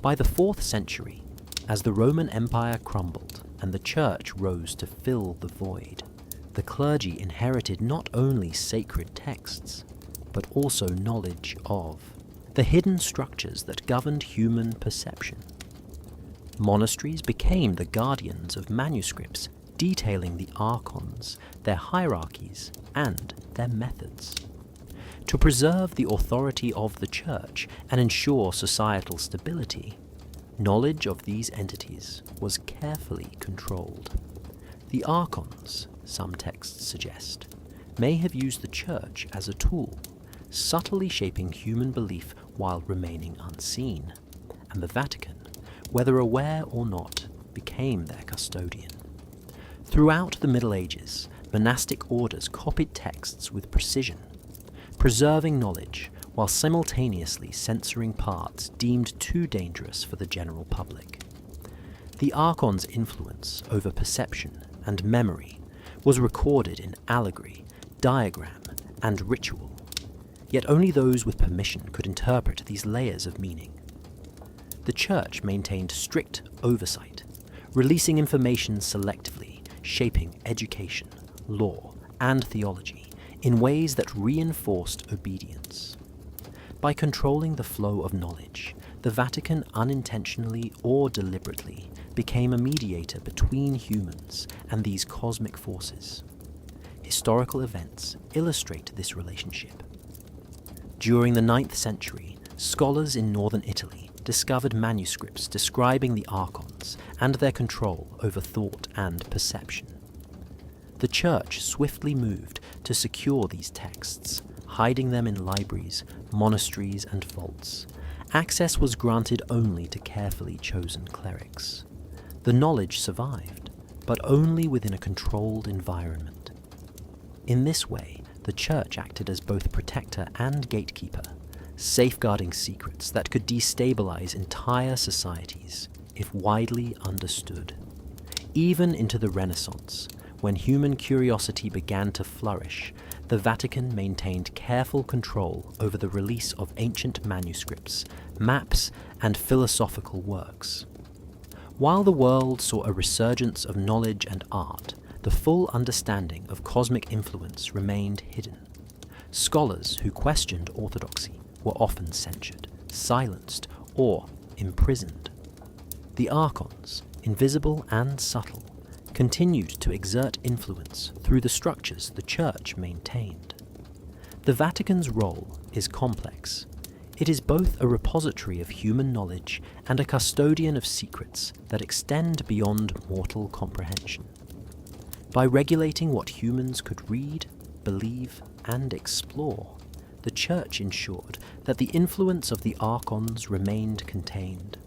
By the 4th century, as the Roman Empire crumbled and the Church rose to fill the void, the clergy inherited not only sacred texts, but also knowledge of the hidden structures that governed human perception. Monasteries became the guardians of manuscripts detailing the Archons, their hierarchies, and their methods. To preserve the authority of the Church and ensure societal stability, knowledge of these entities was carefully controlled. The Archons, some texts suggest, may have used the Church as a tool, subtly shaping human belief while remaining unseen, and the Vatican, whether aware or not, became their custodian. Throughout the Middle Ages, monastic orders copied texts with precision, preserving knowledge while simultaneously censoring parts deemed too dangerous for the general public. The Archon's influence over perception and memory was recorded in allegory, diagram, and ritual, yet only those with permission could interpret these layers of meaning. The Church maintained strict oversight, releasing information selectively, shaping education, law, and theology in ways that reinforced obedience. By controlling the flow of knowledge, the Vatican unintentionally or deliberately became a mediator between humans and these cosmic forces. Historical events illustrate this relationship. During the 9th century, scholars in northern Italy discovered manuscripts describing the Archons and their control over thought and perception. The Church swiftly moved to secure these texts, hiding them in libraries, monasteries, and vaults. Access was granted only to carefully chosen clerics. The knowledge survived, but only within a controlled environment. In this way, the Church acted as both protector and gatekeeper, safeguarding secrets that could destabilize entire societies if widely understood. Even into the Renaissance, when human curiosity began to flourish, the Vatican maintained careful control over the release of ancient manuscripts, maps, and philosophical works. While the world saw a resurgence of knowledge and art, the full understanding of cosmic influence remained hidden. Scholars who questioned orthodoxy were often censured, silenced, or imprisoned. The Archons, invisible and subtle, continued to exert influence through the structures the Church maintained. The Vatican's role is complex. It is both a repository of human knowledge and a custodian of secrets that extend beyond mortal comprehension. By regulating what humans could read, believe, and explore, the Church ensured that the influence of the Archons remained contained.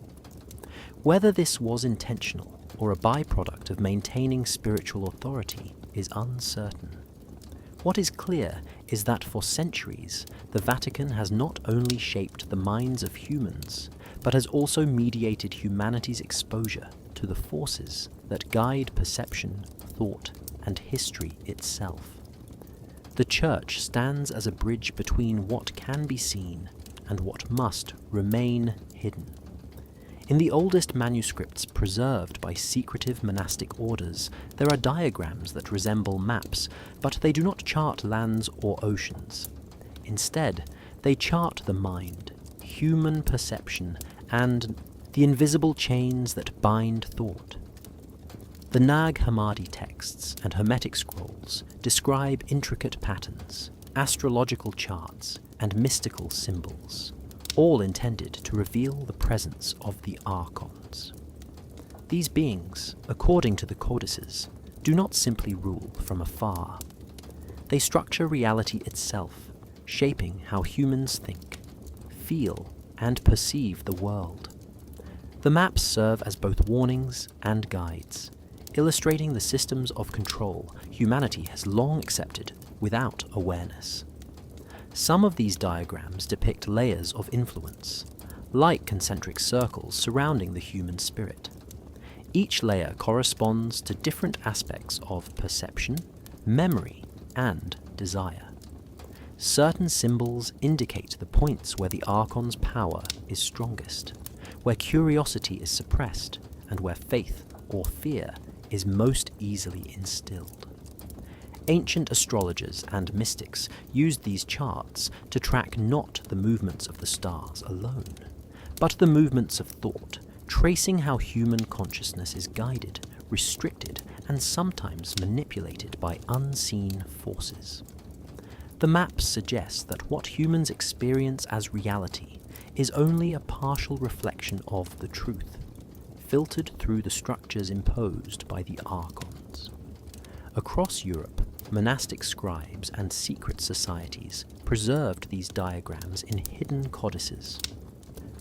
Whether this was intentional or a byproduct of maintaining spiritual authority is uncertain. What is clear is that for centuries, the Vatican has not only shaped the minds of humans, but has also mediated humanity's exposure to the forces that guide perception, thought, and history itself. The Church stands as a bridge between what can be seen and what must remain hidden. In the oldest manuscripts preserved by secretive monastic orders, there are diagrams that resemble maps, but they do not chart lands or oceans. Instead, they chart the mind, human perception, and the invisible chains that bind thought. The Nag Hammadi texts and Hermetic scrolls describe intricate patterns, astrological charts, and mystical symbols, all intended to reveal the presence of the Archons. These beings, according to the codices, do not simply rule from afar. They structure reality itself, shaping how humans think, feel, and perceive the world. The maps serve as both warnings and guides, illustrating the systems of control humanity has long accepted without awareness. Some of these diagrams depict layers of influence, like concentric circles surrounding the human spirit. Each layer corresponds to different aspects of perception, memory, and desire. Certain symbols indicate the points where the Archon's power is strongest, where curiosity is suppressed, and where faith or fear is most easily instilled. Ancient astrologers and mystics used these charts to track not the movements of the stars alone, but the movements of thought, tracing how human consciousness is guided, restricted, and sometimes manipulated by unseen forces. The maps suggest that what humans experience as reality is only a partial reflection of the truth, filtered through the structures imposed by the Archons. Across Europe, monastic scribes and secret societies preserved these diagrams in hidden codices.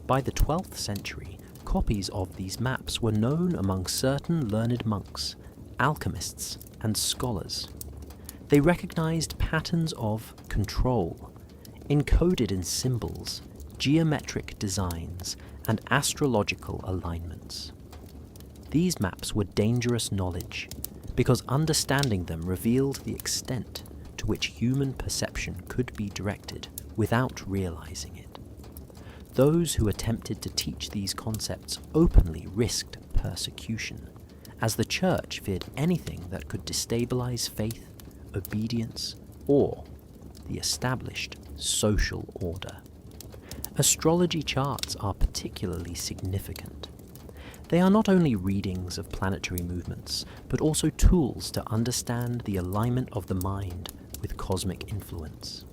By the 12th century, copies of these maps were known among certain learned monks, alchemists, and scholars. They recognized patterns of control, encoded in symbols, geometric designs, and astrological alignments. These maps were dangerous knowledge, because understanding them revealed the extent to which human perception could be directed without realizing it. Those who attempted to teach these concepts openly risked persecution, as the Church feared anything that could destabilize faith, obedience, or the established social order. Astrology charts are particularly significant. They are not only readings of planetary movements, but also tools to understand the alignment of the mind with cosmic influence.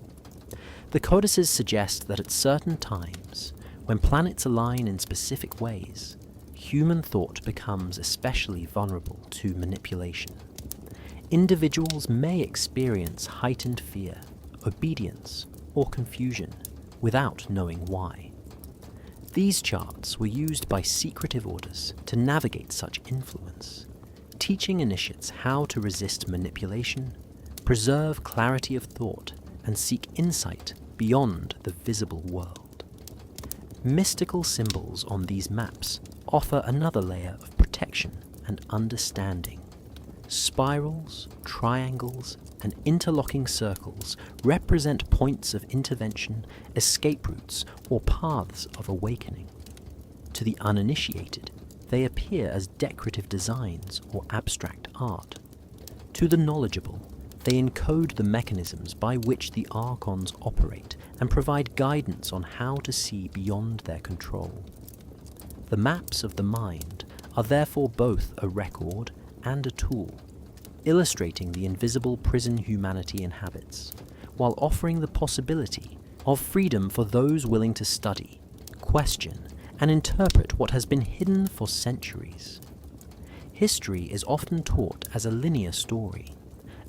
The codices suggest that at certain times, when planets align in specific ways, human thought becomes especially vulnerable to manipulation. Individuals may experience heightened fear, obedience, or confusion without knowing why. These charts were used by secretive orders to navigate such influence, teaching initiates how to resist manipulation, preserve clarity of thought, and seek insight beyond the visible world. Mystical symbols on these maps offer another layer of protection and understanding. Spirals, triangles, and interlocking circles represent points of intervention, escape routes, or paths of awakening. To the uninitiated, they appear as decorative designs or abstract art. To the knowledgeable, they encode the mechanisms by which the Archons operate and provide guidance on how to see beyond their control. The maps of the mind are therefore both a record and a tool, illustrating the invisible prison humanity inhabits, while offering the possibility of freedom for those willing to study, question, and interpret what has been hidden for centuries. History is often taught as a linear story,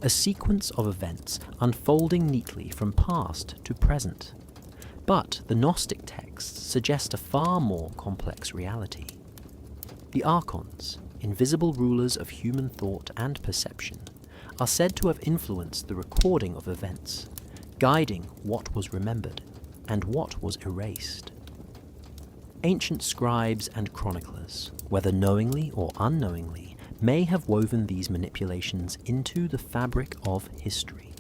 a sequence of events unfolding neatly from past to present. But the Gnostic texts suggest a far more complex reality. The Archons, invisible rulers of human thought and perception, are said to have influenced the recording of events, guiding what was remembered and what was erased. Ancient scribes and chroniclers, whether knowingly or unknowingly, may have woven these manipulations into the fabric of history.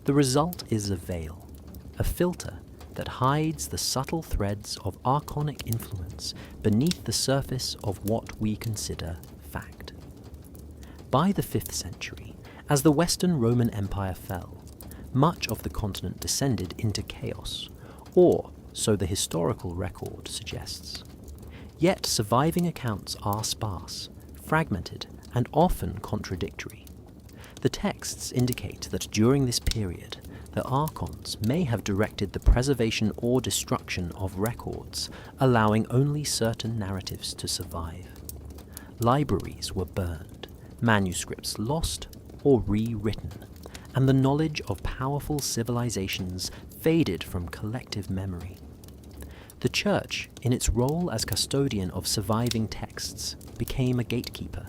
The result is a veil, a filter that hides the subtle threads of archonic influence beneath the surface of what we consider fact. By the 5th century, as the Western Roman Empire fell, much of the continent descended into chaos, or so the historical record suggests. Yet surviving accounts are sparse, fragmented, and often contradictory. The texts indicate that during this period, the Archons may have directed the preservation or destruction of records, allowing only certain narratives to survive. Libraries were burned, manuscripts lost or rewritten, and the knowledge of powerful civilizations faded from collective memory. The Church, in its role as custodian of surviving texts, became a gatekeeper,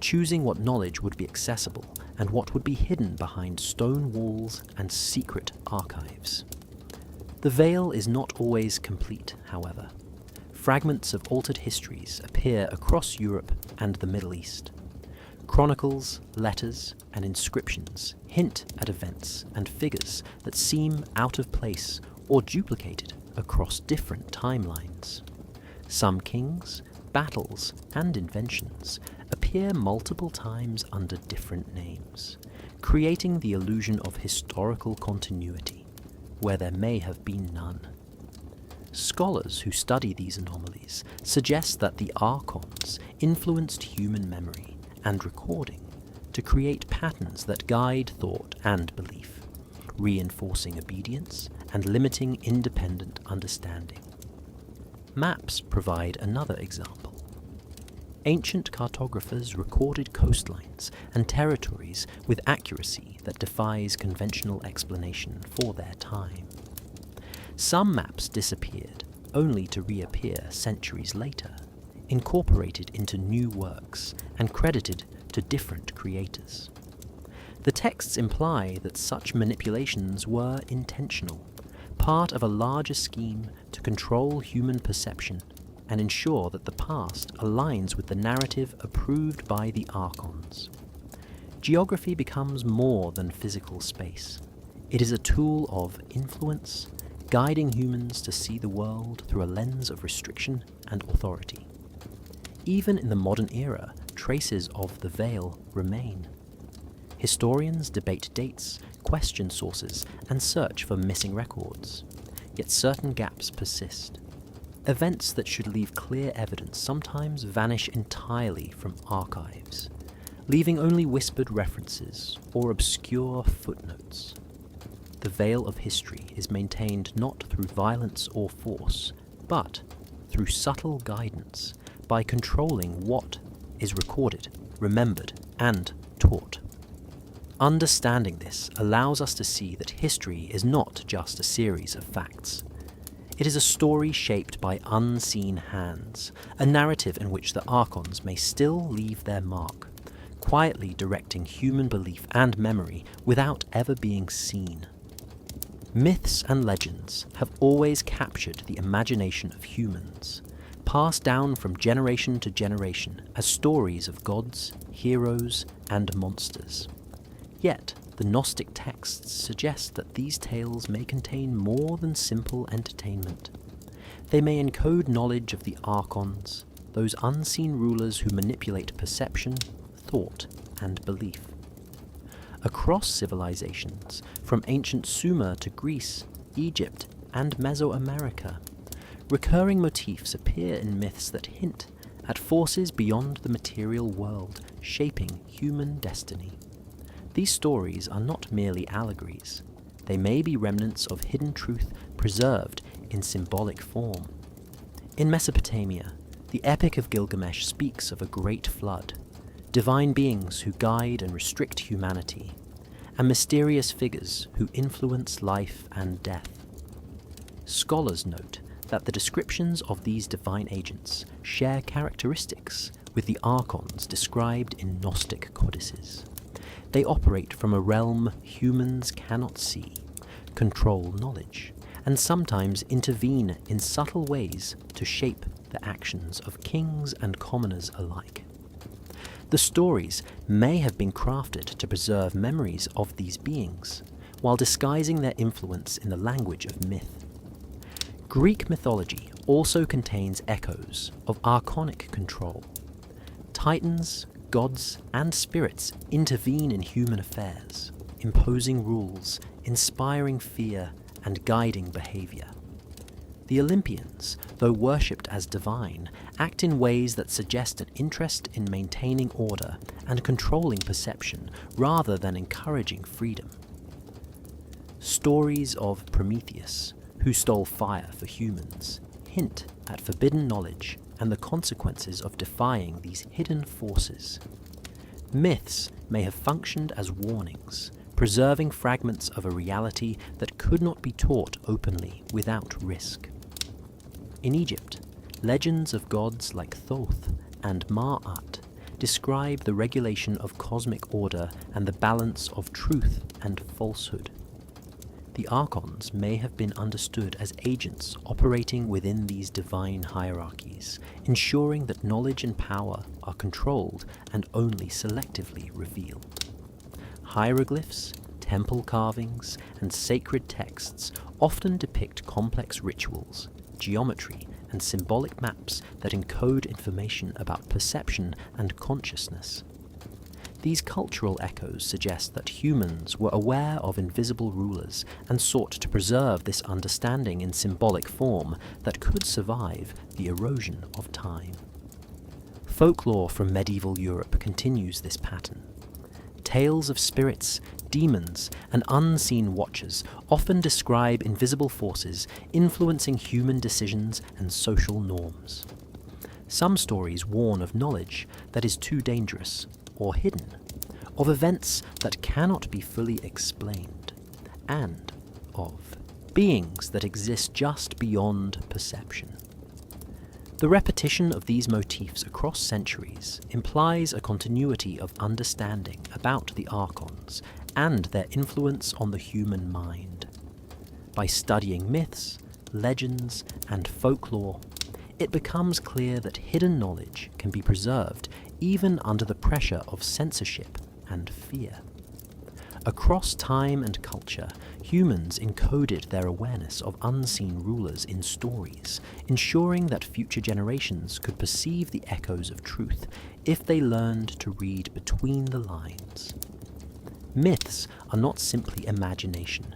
choosing what knowledge would be accessible and what would be hidden behind stone walls and secret archives. The veil is not always complete, however. Fragments of altered histories appear across Europe and the Middle East. Chronicles, letters, and inscriptions hint at events and figures that seem out of place or duplicated across different timelines. Some kings, battles, and inventions appear multiple times under different names, creating the illusion of historical continuity, where there may have been none. Scholars who study these anomalies suggest that the Archons influenced human memory and recording to create patterns that guide thought and belief, reinforcing obedience and limiting independent understanding. Maps provide another example. Ancient cartographers recorded coastlines and territories with accuracy that defies conventional explanation for their time. Some maps disappeared, only to reappear centuries later, incorporated into new works and credited to different creators. The texts imply that such manipulations were intentional, part of a larger scheme to control human perception and ensure that the past aligns with the narrative approved by the Archons. Geography becomes more than physical space. It is a tool of influence, guiding humans to see the world through a lens of restriction and authority. Even in the modern era, traces of the veil remain. Historians debate dates, question sources, and search for missing records. Yet certain gaps persist. Events that should leave clear evidence sometimes vanish entirely from archives, leaving only whispered references or obscure footnotes. The veil of history is maintained not through violence or force, but through subtle guidance, by controlling what is recorded, remembered, and taught. Understanding this allows us to see that history is not just a series of facts. It is a story shaped by unseen hands, a narrative in which the Archons may still leave their mark, quietly directing human belief and memory without ever being seen. Myths and legends have always captured the imagination of humans, passed down from generation to generation as stories of gods, heroes, and monsters. Yet, the Gnostic texts suggest that these tales may contain more than simple entertainment. They may encode knowledge of the Archons, those unseen rulers who manipulate perception, thought, and belief. Across civilizations, from ancient Sumer to Greece, Egypt, and Mesoamerica, recurring motifs appear in myths that hint at forces beyond the material world shaping human destiny. These stories are not merely allegories. they may be remnants of hidden truth preserved in symbolic form. In Mesopotamia, the Epic of Gilgamesh speaks of a great flood, divine beings who guide and restrict humanity, and mysterious figures who influence life and death. Scholars note that the descriptions of these divine agents share characteristics with the Archons described in Gnostic codices. They operate from a realm humans cannot see, control knowledge, and sometimes intervene in subtle ways to shape the actions of kings and commoners alike. The stories may have been crafted to preserve memories of these beings, while disguising their influence in the language of myth. Greek mythology also contains echoes of archonic control. Titans, gods, and spirits intervene in human affairs, imposing rules, inspiring fear, and guiding behavior. The Olympians, though worshipped as divine, act in ways that suggest an interest in maintaining order and controlling perception rather than encouraging freedom. Stories of Prometheus, who stole fire for humans, hint at forbidden knowledge and the consequences of defying these hidden forces. Myths may have functioned as warnings, preserving fragments of a reality that could not be taught openly without risk. In Egypt, legends of gods like Thoth and Ma'at describe the regulation of cosmic order and the balance of truth and falsehood. The Archons may have been understood as agents operating within these divine hierarchies, ensuring that knowledge and power are controlled and only selectively revealed. Hieroglyphs, temple carvings, and sacred texts often depict complex rituals, geometry, and symbolic maps that encode information about perception and consciousness. These cultural echoes suggest that humans were aware of invisible rulers and sought to preserve this understanding in symbolic form that could survive the erosion of time. Folklore from medieval Europe continues this pattern. Tales of spirits, demons, and unseen watchers often describe invisible forces influencing human decisions and social norms. Some stories warn of knowledge that is too dangerous or hidden, of events that cannot be fully explained, and of beings that exist just beyond perception. The repetition of these motifs across centuries implies a continuity of understanding about the Archons and their influence on the human mind. By studying myths, legends, and folklore, it becomes clear that hidden knowledge can be preserved even under the pressure of censorship and fear. Across time and culture, humans encoded their awareness of unseen rulers in stories, ensuring that future generations could perceive the echoes of truth if they learned to read between the lines. Myths are not simply imagination.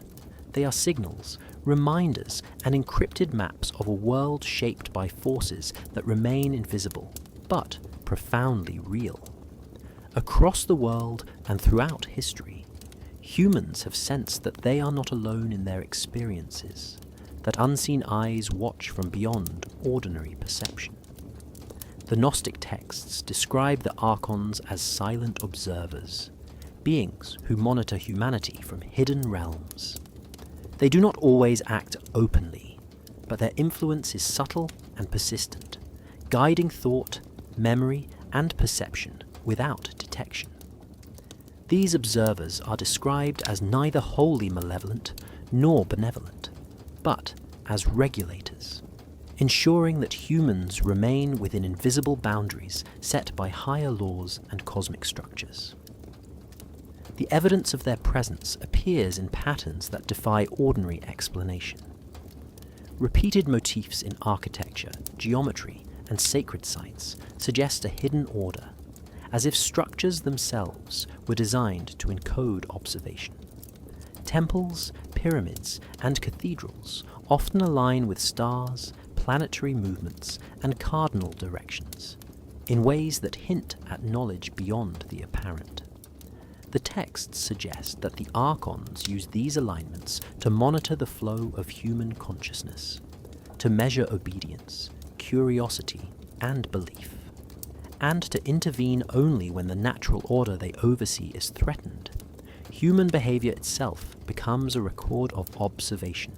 They are signals, reminders, and encrypted maps of a world shaped by forces that remain invisible, but profoundly real. Across the world and throughout history, humans have sensed that they are not alone in their experiences, that unseen eyes watch from beyond ordinary perception. The Gnostic texts describe the Archons as silent observers, beings who monitor humanity from hidden realms. They do not always act openly, but their influence is subtle and persistent, guiding thought, memory, and perception without detection. These observers are described as neither wholly malevolent nor benevolent, but as regulators, ensuring that humans remain within invisible boundaries set by higher laws and cosmic structures. The evidence of their presence appears in patterns that defy ordinary explanation. Repeated motifs in architecture, geometry, and sacred sites suggest a hidden order, as if structures themselves were designed to encode observation. Temples, pyramids, and cathedrals often align with stars, planetary movements, and cardinal directions, in ways that hint at knowledge beyond the apparent. The texts suggest that the Archons use these alignments to monitor the flow of human consciousness, to measure obedience, curiosity, and belief, and to intervene only when the natural order they oversee is threatened. Human behavior itself becomes a record of observation.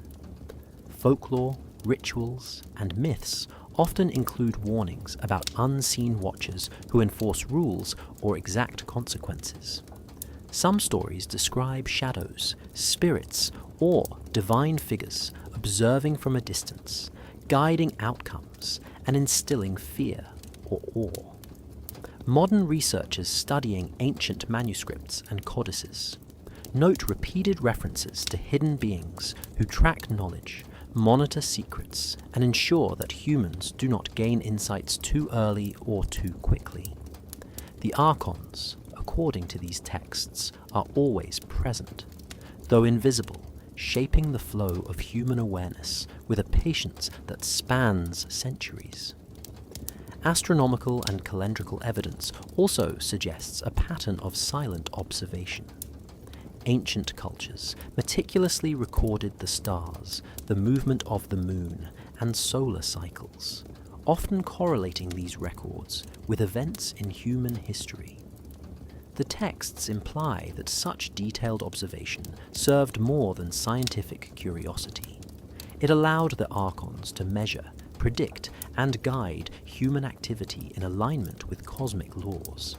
Folklore, rituals, and myths often include warnings about unseen watchers who enforce rules or exact consequences. Some stories describe shadows, spirits, or divine figures observing from a distance, guiding outcomes, and instilling fear or awe. Modern researchers studying ancient manuscripts and codices note repeated references to hidden beings who track knowledge, monitor secrets, and ensure that humans do not gain insights too early or too quickly. The Archons, according to these texts, are always present, though invisible, shaping the flow of human awareness with a patience that spans centuries. Astronomical and calendrical evidence also suggests a pattern of silent observation. Ancient cultures meticulously recorded the stars, the movement of the moon, and solar cycles, often correlating these records with events in human history. The texts imply that such detailed observation served more than scientific curiosity. It allowed the Archons to measure, predict, and guide human activity in alignment with cosmic laws.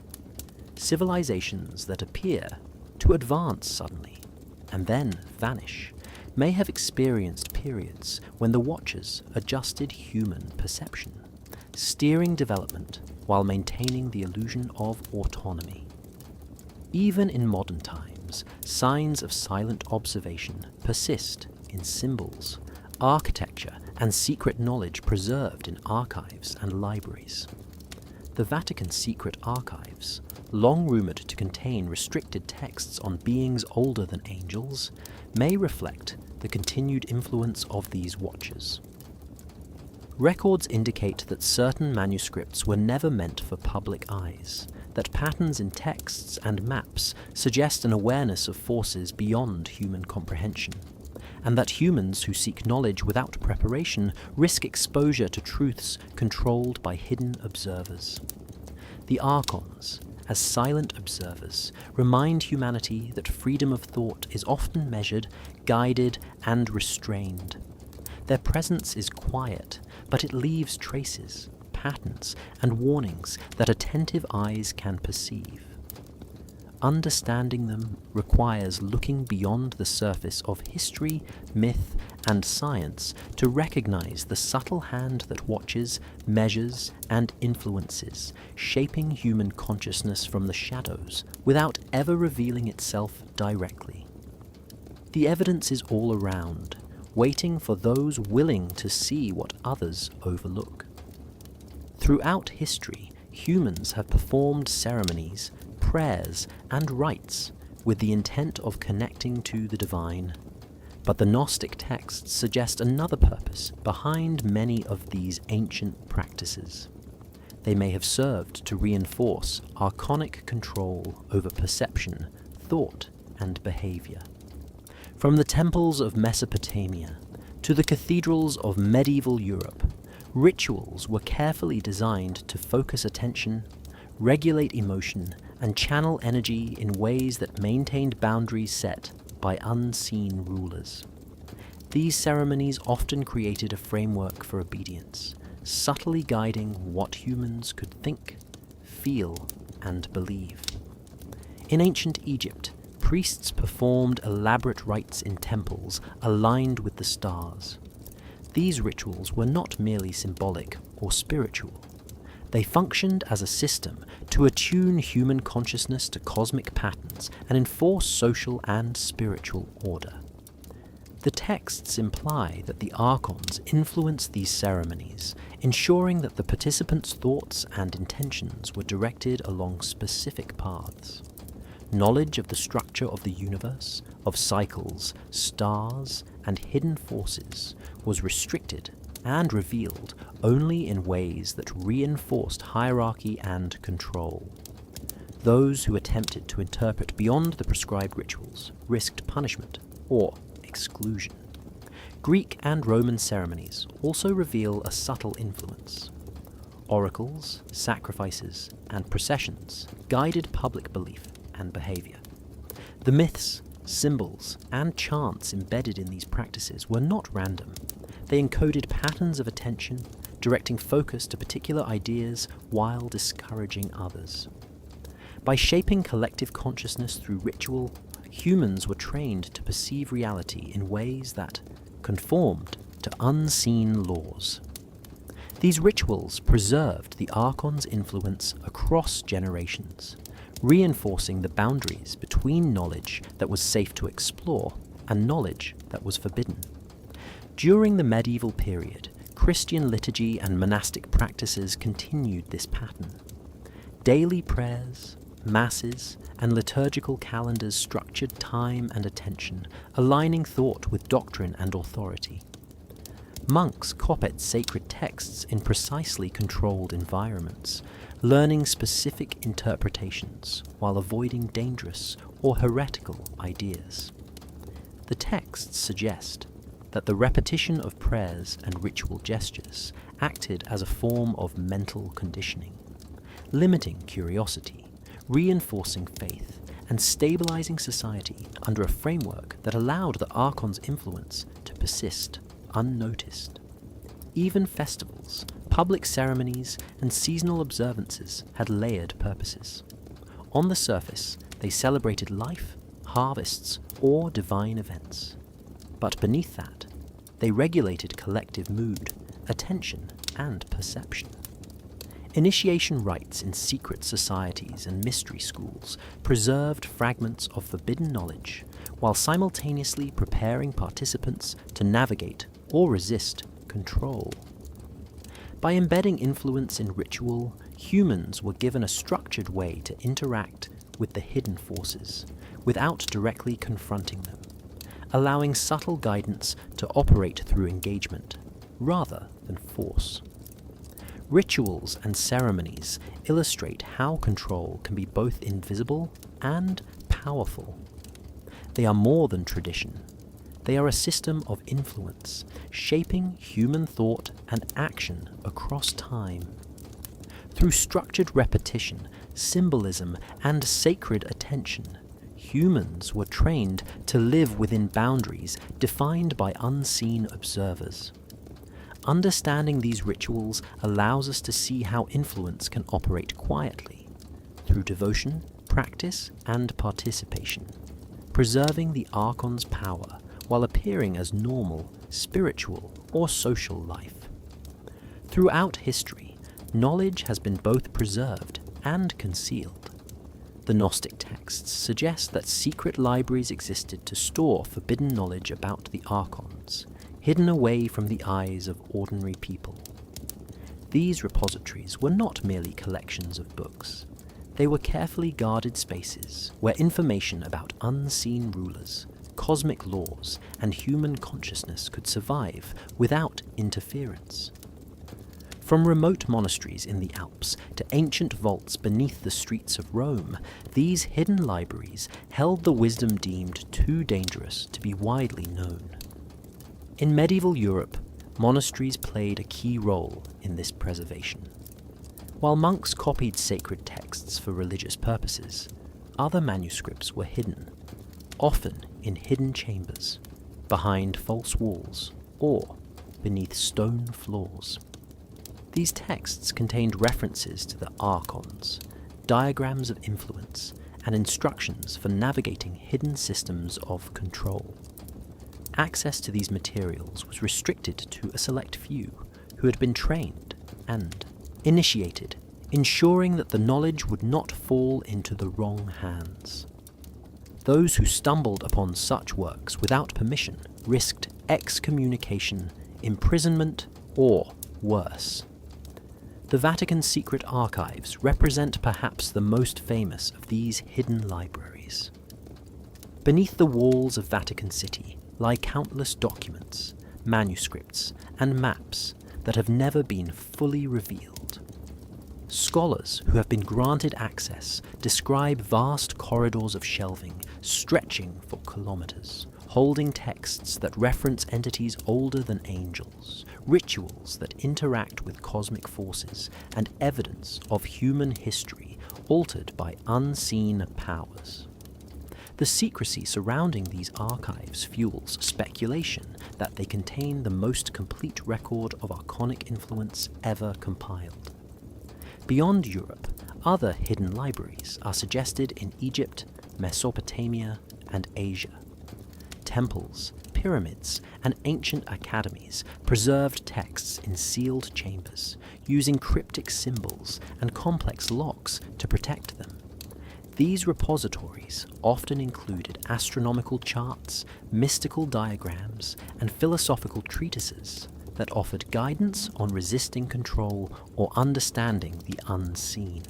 Civilizations that appear to advance suddenly, and then vanish, may have experienced periods when the Watchers adjusted human perception, steering development while maintaining the illusion of autonomy. Even in modern times, signs of silent observation persist in symbols, architecture, and secret knowledge preserved in archives and libraries. The Vatican's secret archives, long rumored to contain restricted texts on beings older than angels, may reflect the continued influence of these watchers. Records indicate that certain manuscripts were never meant for public eyes, that patterns in texts and maps suggest an awareness of forces beyond human comprehension, and that humans who seek knowledge without preparation risk exposure to truths controlled by hidden observers. The Archons, as silent observers, remind humanity that freedom of thought is often measured, guided, and restrained. Their presence is quiet, but it leaves traces, patterns, and warnings that attentive eyes can perceive. Understanding them requires looking beyond the surface of history, myth, and science to recognize the subtle hand that watches, measures, and influences, shaping human consciousness from the shadows without ever revealing itself directly. The evidence is all around, waiting for those willing to see what others overlook. Throughout history, humans have performed ceremonies, prayers, and rites with the intent of connecting to the divine. But the Gnostic texts suggest another purpose behind many of these ancient practices. They may have served to reinforce archonic control over perception, thought, and behavior. From the temples of Mesopotamia to the cathedrals of medieval Europe, rituals were carefully designed to focus attention, regulate emotion, and channel energy in ways that maintained boundaries set by unseen rulers. These ceremonies often created a framework for obedience, subtly guiding what humans could think, feel, and believe. In ancient Egypt, priests performed elaborate rites in temples aligned with the stars. These rituals were not merely symbolic or spiritual. They functioned as a system to attune human consciousness to cosmic patterns and enforce social and spiritual order. The texts imply that the Archons influenced these ceremonies, ensuring that the participants' thoughts and intentions were directed along specific paths. Knowledge of the structure of the universe, of cycles, stars, and hidden forces was restricted and revealed only in ways that reinforced hierarchy and control. Those who attempted to interpret beyond the prescribed rituals risked punishment or exclusion. Greek and Roman ceremonies also reveal a subtle influence. Oracles, sacrifices, and processions guided public belief and behavior. The myths, symbols, and chants embedded in these practices were not random. They encoded patterns of attention, directing focus to particular ideas while discouraging others. By shaping collective consciousness through ritual, humans were trained to perceive reality in ways that conformed to unseen laws. These rituals preserved the Archons' influence across generations, reinforcing the boundaries between knowledge that was safe to explore and knowledge that was forbidden. During the medieval period, Christian liturgy and monastic practices continued this pattern. Daily prayers, masses, and liturgical calendars structured time and attention, aligning thought with doctrine and authority. Monks copied sacred texts in precisely controlled environments, learning specific interpretations while avoiding dangerous or heretical ideas. The texts suggest that the repetition of prayers and ritual gestures acted as a form of mental conditioning, limiting curiosity, reinforcing faith, and stabilizing society under a framework that allowed the Archons' influence to persist unnoticed. Even festivals, public ceremonies, and seasonal observances had layered purposes. On the surface, they celebrated life, harvests, or divine events. But beneath that, they regulated collective mood, attention, and perception. Initiation rites in secret societies and mystery schools preserved fragments of forbidden knowledge, while simultaneously preparing participants to navigate or resist control. By embedding influence in ritual, humans were given a structured way to interact with the hidden forces, without directly confronting them, allowing subtle guidance to operate through engagement, rather than force. Rituals and ceremonies illustrate how control can be both invisible and powerful. They are more than tradition. They are a system of influence, shaping human thought and action across time. Through structured repetition, symbolism, and sacred attention, humans were trained to live within boundaries defined by unseen observers. Understanding these rituals allows us to see how influence can operate quietly, through devotion, practice, and participation, preserving the Archon's power while appearing as normal, spiritual, or social life. Throughout history, knowledge has been both preserved and concealed. The Gnostic texts suggest that secret libraries existed to store forbidden knowledge about the Archons, hidden away from the eyes of ordinary people. These repositories were not merely collections of books. They were carefully guarded spaces where information about unseen rulers, cosmic laws, and human consciousness could survive without interference. From remote monasteries in the Alps to ancient vaults beneath the streets of Rome, these hidden libraries held the wisdom deemed too dangerous to be widely known. In medieval Europe, monasteries played a key role in this preservation. While monks copied sacred texts for religious purposes, other manuscripts were hidden, often in hidden chambers, behind false walls, or beneath stone floors. These texts contained references to the Archons, diagrams of influence, and instructions for navigating hidden systems of control. Access to these materials was restricted to a select few who had been trained and initiated, ensuring that the knowledge would not fall into the wrong hands. Those who stumbled upon such works without permission risked excommunication, imprisonment, or worse. The Vatican's secret archives represent perhaps the most famous of these hidden libraries. Beneath the walls of Vatican City lie countless documents, manuscripts, and maps that have never been fully revealed. Scholars who have been granted access describe vast corridors of shelving stretching for kilometers, holding texts that reference entities older than angels, rituals that interact with cosmic forces, and evidence of human history altered by unseen powers. The secrecy surrounding these archives fuels speculation that they contain the most complete record of archonic influence ever compiled. Beyond Europe, other hidden libraries are suggested in Egypt, Mesopotamia, and Asia. Temples, pyramids, and ancient academies preserved texts in sealed chambers, using cryptic symbols and complex locks to protect them. These repositories often included astronomical charts, mystical diagrams, and philosophical treatises that offered guidance on resisting control or understanding the unseen.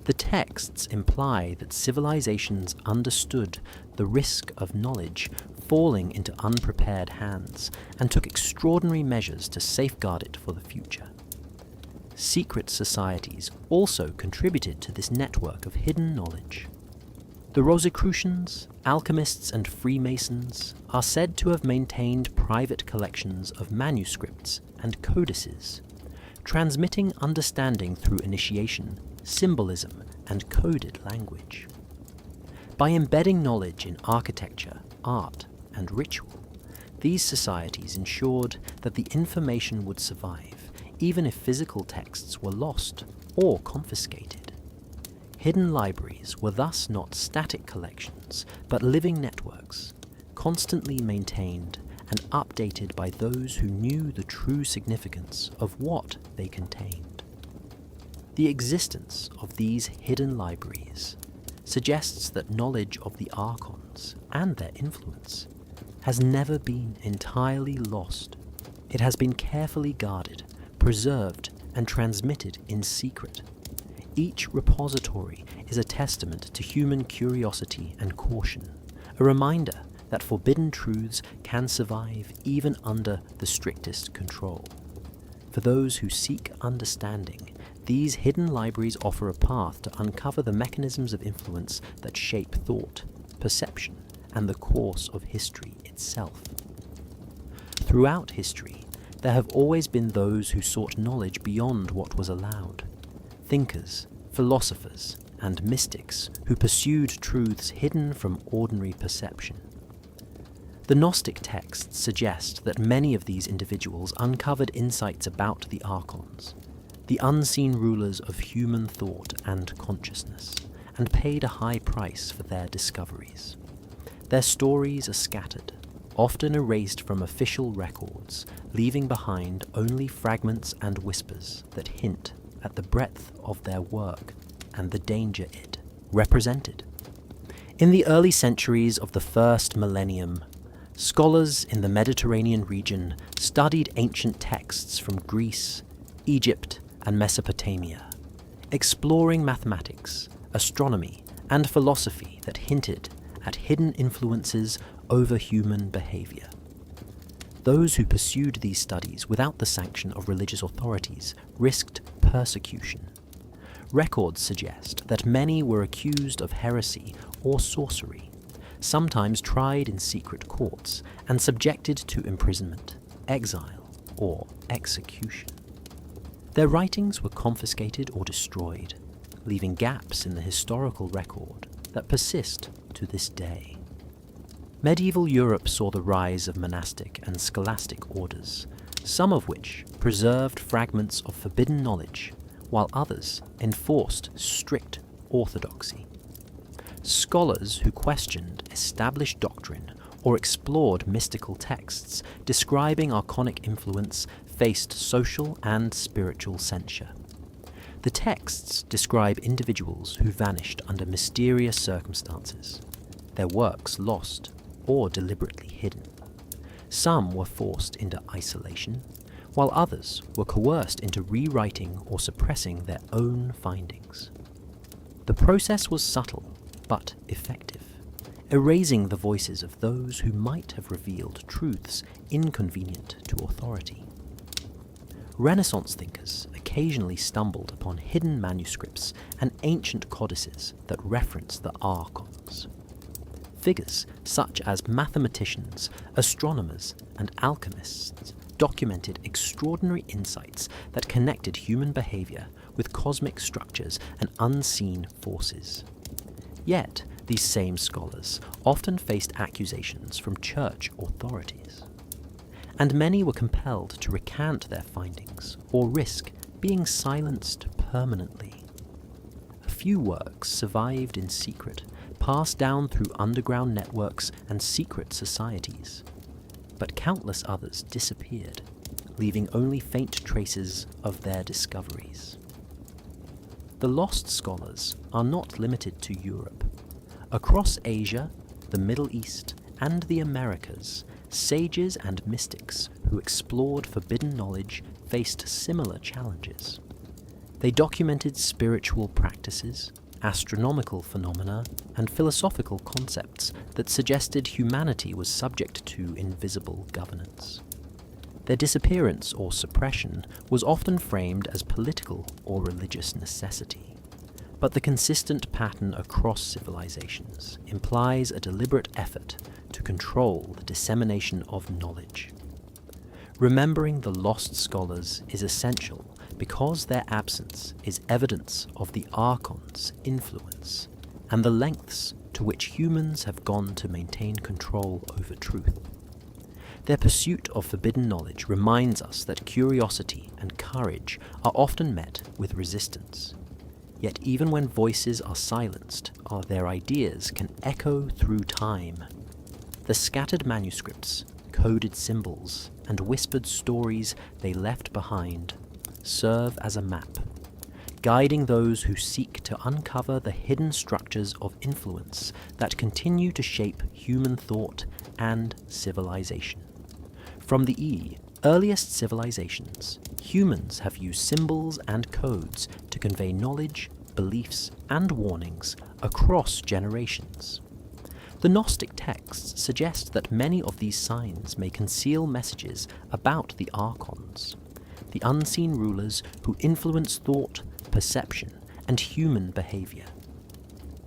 The texts imply that civilizations understood the risk of knowledge falling into unprepared hands and took extraordinary measures to safeguard it for the future. Secret societies also contributed to this network of hidden knowledge. The Rosicrucians, alchemists, and Freemasons are said to have maintained private collections of manuscripts and codices, transmitting understanding through initiation, symbolism, and coded language. By embedding knowledge in architecture, art, and ritual, these societies ensured that the information would survive, even if physical texts were lost or confiscated. Hidden libraries were thus not static collections, but living networks, constantly maintained and updated by those who knew the true significance of what they contained. The existence of these hidden libraries suggests that knowledge of the Archons and their influence has never been entirely lost. It has been carefully guarded, preserved, and transmitted in secret. Each repository is a testament to human curiosity and caution, a reminder that forbidden truths can survive even under the strictest control. For those who seek understanding, these hidden libraries offer a path to uncover the mechanisms of influence that shape thought, perception, and the course of history itself. Throughout history, there have always been those who sought knowledge beyond what was allowed. Thinkers, philosophers, and mystics who pursued truths hidden from ordinary perception. The Gnostic texts suggest that many of these individuals uncovered insights about the Archons, the unseen rulers of human thought and consciousness, and paid a high price for their discoveries. Their stories are scattered, often erased from official records, leaving behind only fragments and whispers that hint at the breadth of their work and the danger it represented. In the early centuries of the first millennium, scholars in the Mediterranean region studied ancient texts from Greece, Egypt, and Mesopotamia, exploring mathematics, astronomy, and philosophy that hinted at hidden influences over human behavior. Those who pursued these studies without the sanction of religious authorities risked persecution. Records suggest that many were accused of heresy or sorcery, sometimes tried in secret courts and subjected to imprisonment, exile, or execution. Their writings were confiscated or destroyed, leaving gaps in the historical record that persist to this day. Medieval Europe saw the rise of monastic and scholastic orders, some of which preserved fragments of forbidden knowledge, while others enforced strict orthodoxy. Scholars who questioned established doctrine or explored mystical texts describing archonic influence faced social and spiritual censure. The texts describe individuals who vanished under mysterious circumstances, their works lost or deliberately hidden. Some were forced into isolation, while others were coerced into rewriting or suppressing their own findings. The process was subtle but effective, erasing the voices of those who might have revealed truths inconvenient to authority. Renaissance thinkers occasionally stumbled upon hidden manuscripts and ancient codices that reference the Archons. Figures such as mathematicians, astronomers, and alchemists documented extraordinary insights that connected human behavior with cosmic structures and unseen forces. Yet, these same scholars often faced accusations from church authorities, and many were compelled to recant their findings or risk being silenced permanently. A few works survived in secret, passed down through underground networks and secret societies, but countless others disappeared, leaving only faint traces of their discoveries. The lost scholars are not limited to Europe. Across Asia, the Middle East, and the Americas, sages and mystics who explored forbidden knowledge faced similar challenges. They documented spiritual practices, astronomical phenomena, and philosophical concepts that suggested humanity was subject to invisible governance. Their disappearance or suppression was often framed as political or religious necessity, but the consistent pattern across civilizations implies a deliberate effort to control the dissemination of knowledge. Remembering the lost scholars is essential because their absence is evidence of the Archons' influence and the lengths to which humans have gone to maintain control over truth. Their pursuit of forbidden knowledge reminds us that curiosity and courage are often met with resistance. Yet even when voices are silenced, their ideas can echo through time. The scattered manuscripts, coded symbols, and whispered stories they left behind serve as a map, guiding those who seek to uncover the hidden structures of influence that continue to shape human thought and civilization. From the earliest civilizations, humans have used symbols and codes to convey knowledge, beliefs, and warnings across generations. The Gnostic texts suggest that many of these signs may conceal messages about the Archons, the unseen rulers who influence thought, perception, and human behavior.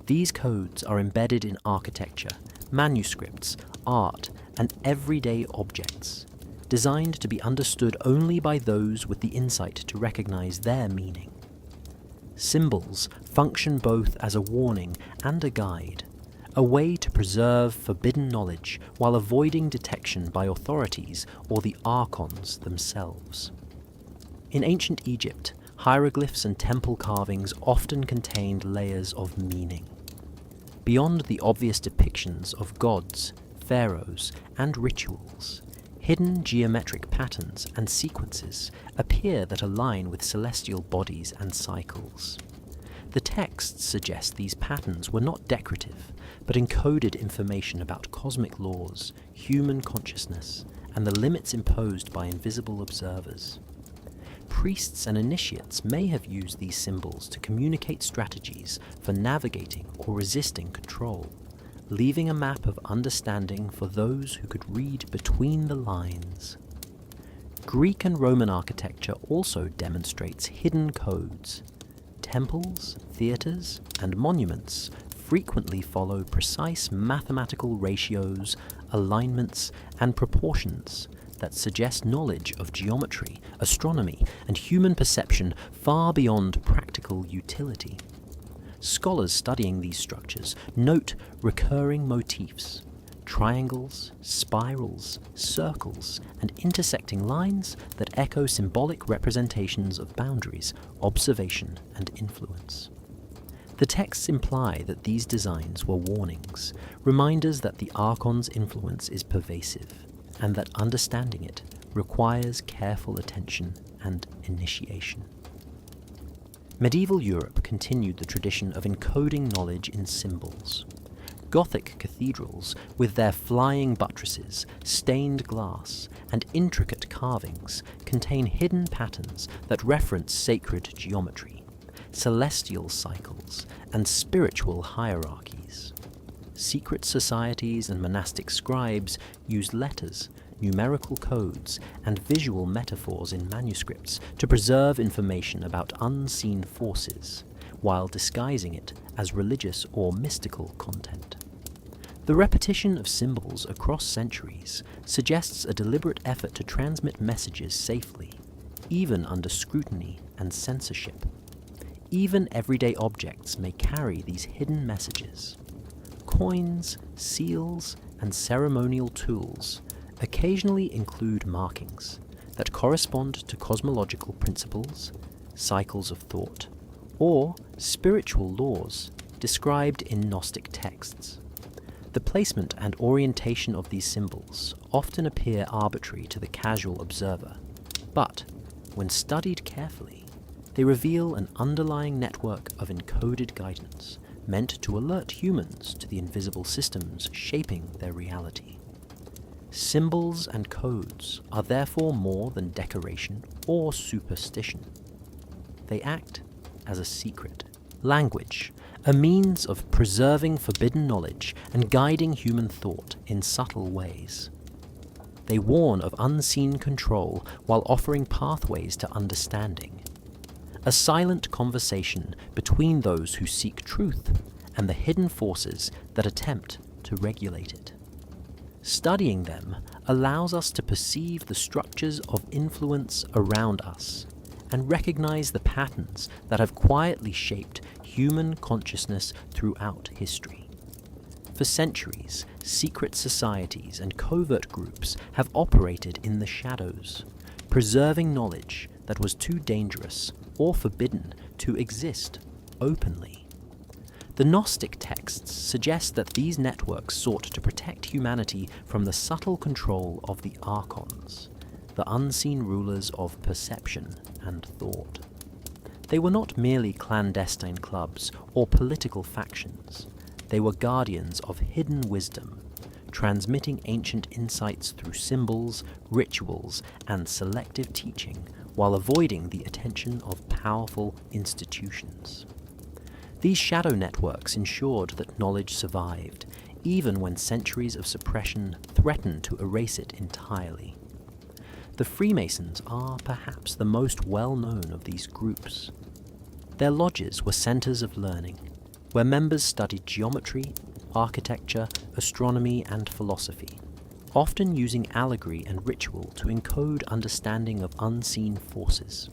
These codes are embedded in architecture, manuscripts, art, and everyday objects, designed to be understood only by those with the insight to recognize their meaning. Symbols function both as a warning and a guide, a way to preserve forbidden knowledge while avoiding detection by authorities or the Archons themselves. In ancient Egypt, hieroglyphs and temple carvings often contained layers of meaning. Beyond the obvious depictions of gods, pharaohs, and rituals, hidden geometric patterns and sequences appear that align with celestial bodies and cycles. The texts suggest these patterns were not decorative, but encoded information about cosmic laws, human consciousness, and the limits imposed by invisible observers. Priests and initiates may have used these symbols to communicate strategies for navigating or resisting control, leaving a map of understanding for those who could read between the lines. Greek and Roman architecture also demonstrates hidden codes. Temples, theatres, and monuments frequently follow precise mathematical ratios, alignments, and proportions that suggest knowledge of geometry, astronomy, and human perception far beyond practical utility. Scholars studying these structures note recurring motifs: triangles, spirals, circles, and intersecting lines that echo symbolic representations of boundaries, observation, and influence. The texts imply that these designs were warnings, reminders that the Archon's influence is pervasive, and that understanding it requires careful attention and initiation. Medieval Europe continued the tradition of encoding knowledge in symbols. Gothic cathedrals, with their flying buttresses, stained glass, and intricate carvings, contain hidden patterns that reference sacred geometry, celestial cycles, and spiritual hierarchies. Secret societies and monastic scribes used letters, numerical codes, and visual metaphors in manuscripts to preserve information about unseen forces, while disguising it as religious or mystical content. The repetition of symbols across centuries suggests a deliberate effort to transmit messages safely, even under scrutiny and censorship. Even everyday objects may carry these hidden messages. Coins, seals, and ceremonial tools occasionally include markings that correspond to cosmological principles, cycles of thought, or spiritual laws described in Gnostic texts. The placement and orientation of these symbols often appear arbitrary to the casual observer, but when studied carefully, they reveal an underlying network of encoded guidance meant to alert humans to the invisible systems shaping their reality. Symbols and codes are therefore more than decoration or superstition. They act as a secret. Language, a means of preserving forbidden knowledge and guiding human thought in subtle ways. They warn of unseen control while offering pathways to understanding. A silent conversation between those who seek truth and the hidden forces that attempt to regulate it. Studying them allows us to perceive the structures of influence around us and recognize the patterns that have quietly shaped human consciousness throughout history. For centuries, secret societies and covert groups have operated in the shadows, preserving knowledge that was too dangerous or forbidden to exist openly. The Gnostic texts suggest that these networks sought to protect humanity from the subtle control of the Archons, the unseen rulers of perception and thought. They were not merely clandestine clubs or political factions. They were guardians of hidden wisdom, transmitting ancient insights through symbols, rituals, and selective teaching while avoiding the attention of powerful institutions. These shadow networks ensured that knowledge survived, even when centuries of suppression threatened to erase it entirely. The Freemasons are perhaps the most well-known of these groups. Their lodges were centers of learning, where members studied geometry, architecture, astronomy, and philosophy, often using allegory and ritual to encode understanding of unseen forces.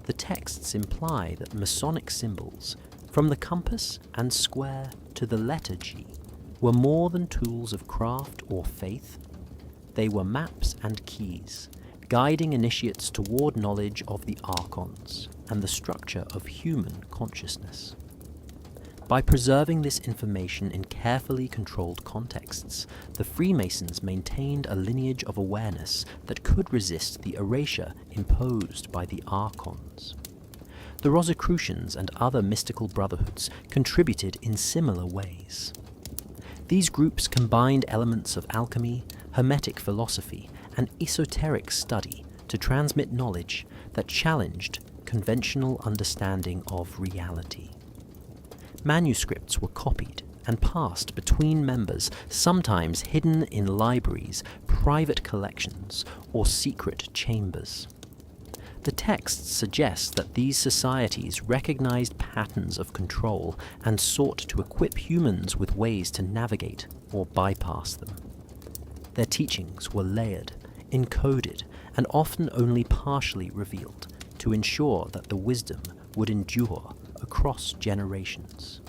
The texts imply that Masonic symbols, from the compass and square to the letter G, were more than tools of craft or faith. They were maps and keys, guiding initiates toward knowledge of the Archons and the structure of human consciousness. By preserving this information in carefully controlled contexts, the Freemasons maintained a lineage of awareness that could resist the erasure imposed by the Archons. The Rosicrucians and other mystical brotherhoods contributed in similar ways. These groups combined elements of alchemy, Hermetic philosophy, and esoteric study to transmit knowledge that challenged conventional understanding of reality. Manuscripts were copied and passed between members, sometimes hidden in libraries, private collections, or secret chambers. The texts suggest that these societies recognized patterns of control and sought to equip humans with ways to navigate or bypass them. Their teachings were layered, encoded, and often only partially revealed to ensure that the wisdom would endure across generations.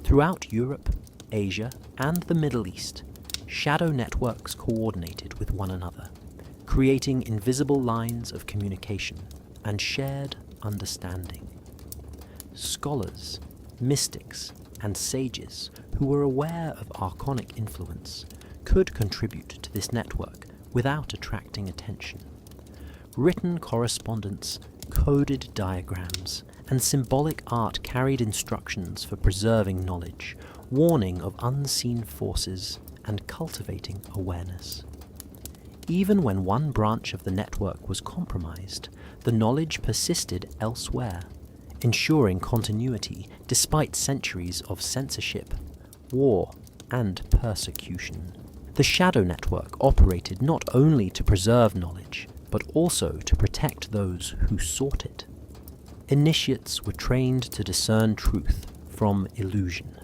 Throughout Europe, Asia, and the Middle East, shadow networks coordinated with one another, creating invisible lines of communication and shared understanding. Scholars, mystics, and sages who were aware of archonic influence could contribute to this network without attracting attention. Written correspondence, coded diagrams, and symbolic art carried instructions for preserving knowledge, warning of unseen forces, and cultivating awareness. Even when one branch of the network was compromised, the knowledge persisted elsewhere, ensuring continuity despite centuries of censorship, war, and persecution. The Shadow Network operated not only to preserve knowledge, but also to protect those who sought it. Initiates were trained to discern truth from illusion,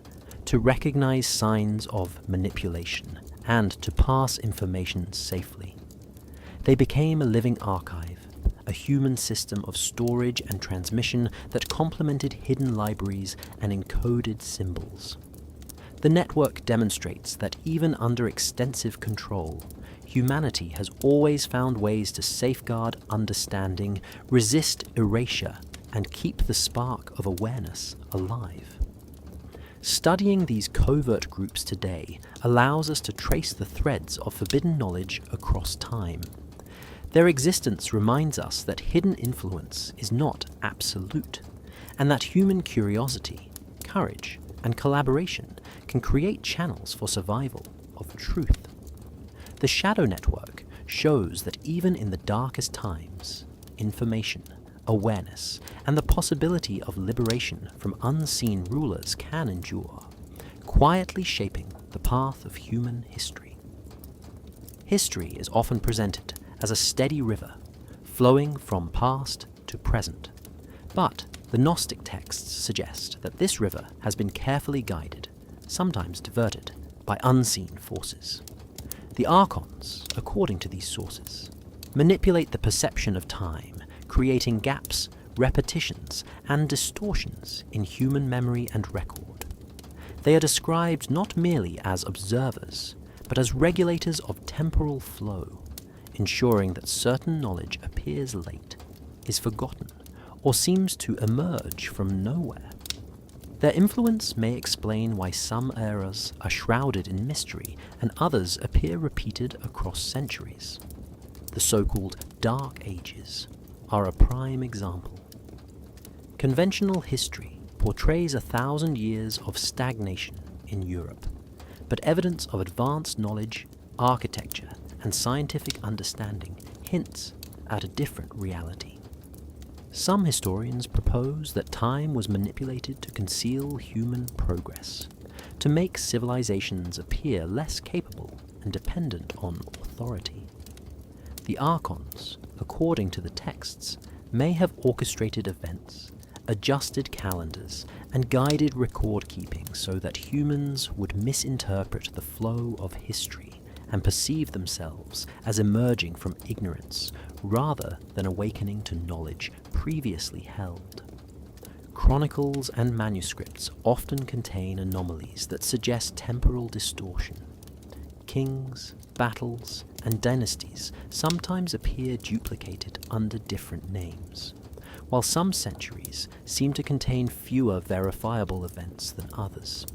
to recognize signs of manipulation, and to pass information safely. They became a living archive, a human system of storage and transmission that complemented hidden libraries and encoded symbols. The network demonstrates that even under extensive control, humanity has always found ways to safeguard understanding, resist erasure, and keep the spark of awareness alive. Studying these covert groups today allows us to trace the threads of forbidden knowledge across time. Their existence reminds us that hidden influence is not absolute, and that human curiosity, courage, and collaboration can create channels for survival of truth. The Shadow Network shows that even in the darkest times, information, awareness, and the possibility of liberation from unseen rulers can endure, quietly shaping the path of human history. History is often presented as a steady river, flowing from past to present. But the Gnostic texts suggest that this river has been carefully guided, sometimes diverted, by unseen forces. The Archons, according to these sources, manipulate the perception of time, creating gaps, repetitions, and distortions in human memory and record. They are described not merely as observers, but as regulators of temporal flow, ensuring that certain knowledge appears late, is forgotten, or seems to emerge from nowhere. Their influence may explain why some eras are shrouded in mystery and others appear repeated across centuries. The so-called Dark Ages are a prime example. Conventional history portrays 1,000 years of stagnation in Europe, but evidence of advanced knowledge, architecture, and scientific understanding hints at a different reality. Some historians propose that time was manipulated to conceal human progress, to make civilizations appear less capable and dependent on authority. The Archons, according to the texts, may have orchestrated events, adjusted calendars, and guided record-keeping so that humans would misinterpret the flow of history and perceive themselves as emerging from ignorance rather than awakening to knowledge previously held. Chronicles and manuscripts often contain anomalies that suggest temporal distortion. Kings, battles, and dynasties sometimes appear duplicated under different names, while some centuries seem to contain fewer verifiable events than others.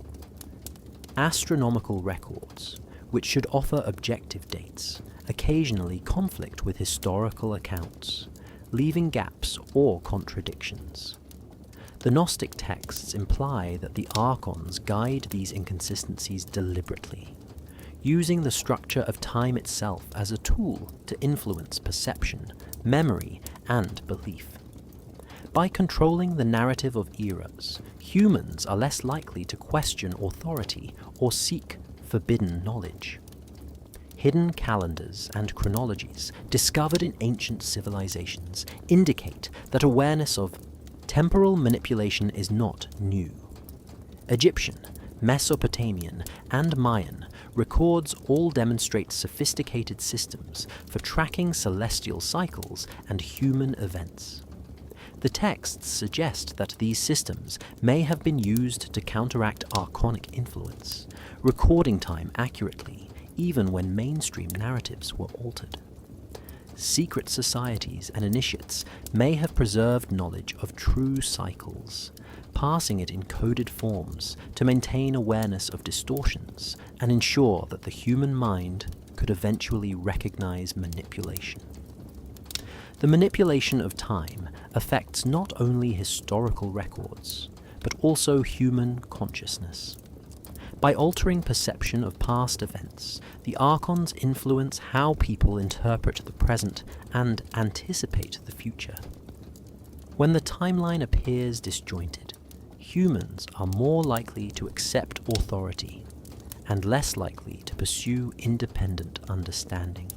Astronomical records, which should offer objective dates, occasionally conflict with historical accounts, leaving gaps or contradictions. The Gnostic texts imply that the Archons guide these inconsistencies deliberately, using the structure of time itself as a tool to influence perception, memory, and belief. By controlling the narrative of eras, humans are less likely to question authority or seek forbidden knowledge. Hidden calendars and chronologies discovered in ancient civilizations indicate that awareness of temporal manipulation is not new. Egyptian, Mesopotamian, and Mayan records all demonstrate sophisticated systems for tracking celestial cycles and human events. The texts suggest that these systems may have been used to counteract archonic influence, recording time accurately even when mainstream narratives were altered. Secret societies and initiates may have preserved knowledge of true cycles, passing it in coded forms to maintain awareness of distortions and ensure that the human mind could eventually recognize manipulation. The manipulation of time affects not only historical records, but also human consciousness. By altering perception of past events, the Archons influence how people interpret the present and anticipate the future. When the timeline appears disjointed, humans are more likely to accept authority, and less likely to pursue independent understanding.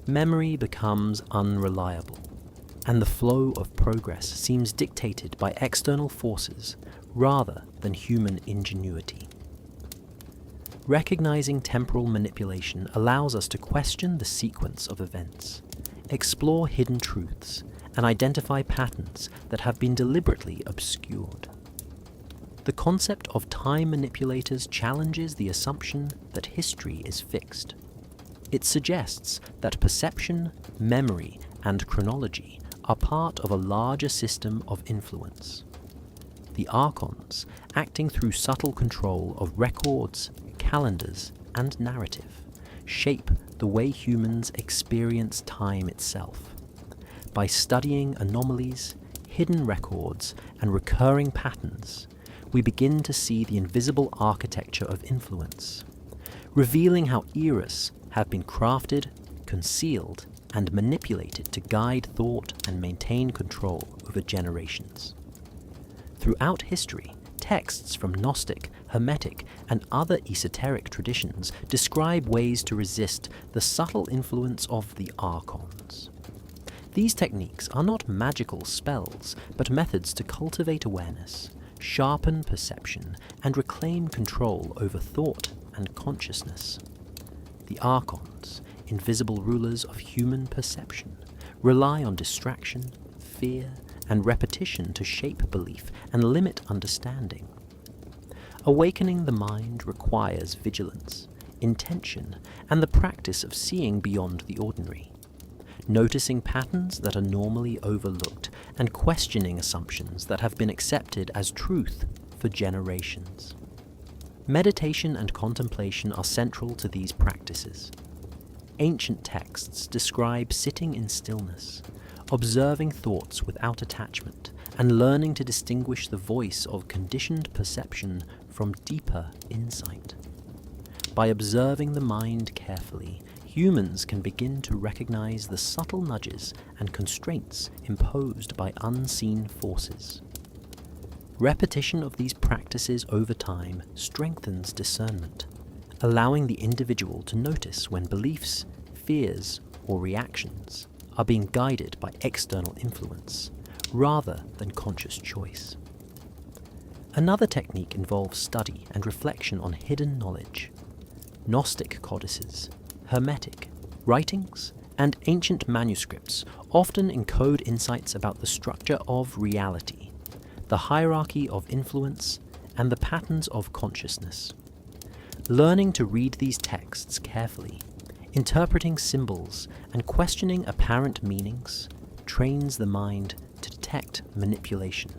Memory becomes unreliable, and the flow of progress seems dictated by external forces rather than human ingenuity. Recognizing temporal manipulation allows us to question the sequence of events, explore hidden truths, and identify patterns that have been deliberately obscured. The concept of time manipulators challenges the assumption that history is fixed. It suggests that perception, memory, and chronology are part of a larger system of influence. The Archons, acting through subtle control of records, calendars, and narrative, shape the way humans experience time itself. By studying anomalies, hidden records, and recurring patterns, we begin to see the invisible architecture of influence, revealing how eras have been crafted, concealed, and manipulated to guide thought and maintain control over generations. Throughout history, texts from Gnostic, Hermetic, and other esoteric traditions describe ways to resist the subtle influence of the Archons. These techniques are not magical spells, but methods to cultivate awareness, sharpen perception, and reclaim control over thought and consciousness. The Archons, invisible rulers of human perception, rely on distraction, fear, and repetition to shape belief and limit understanding. Awakening the mind requires vigilance, intention, and the practice of seeing beyond the ordinary, noticing patterns that are normally overlooked and questioning assumptions that have been accepted as truth for generations. Meditation and contemplation are central to these practices. Ancient texts describe sitting in stillness, observing thoughts without attachment, and learning to distinguish the voice of conditioned perception from deeper insight. By observing the mind carefully, humans can begin to recognize the subtle nudges and constraints imposed by unseen forces. Repetition of these practices over time strengthens discernment, allowing the individual to notice when beliefs, fears, or reactions are being guided by external influence, rather than conscious choice. Another technique involves study and reflection on hidden knowledge. Gnostic codices, Hermetic writings, and ancient manuscripts often encode insights about the structure of reality, the hierarchy of influence, and the patterns of consciousness. Learning to read these texts carefully, interpreting symbols, and questioning apparent meanings trains the mind to detect manipulation.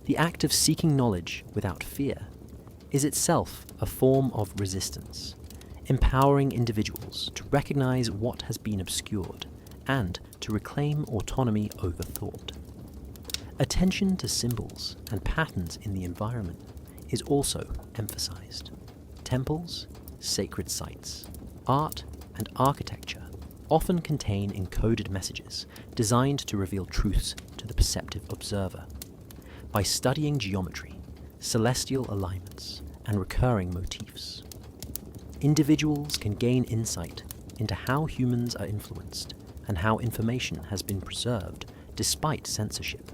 The act of seeking knowledge without fear is itself a form of resistance, empowering individuals to recognize what has been obscured and to reclaim autonomy over thought. Attention to symbols and patterns in the environment is also emphasized. Temples, sacred sites, art, and architecture often contain encoded messages designed to reveal truths to the perceptive observer. By studying geometry, celestial alignments, and recurring motifs, individuals can gain insight into how humans are influenced and how information has been preserved despite censorship.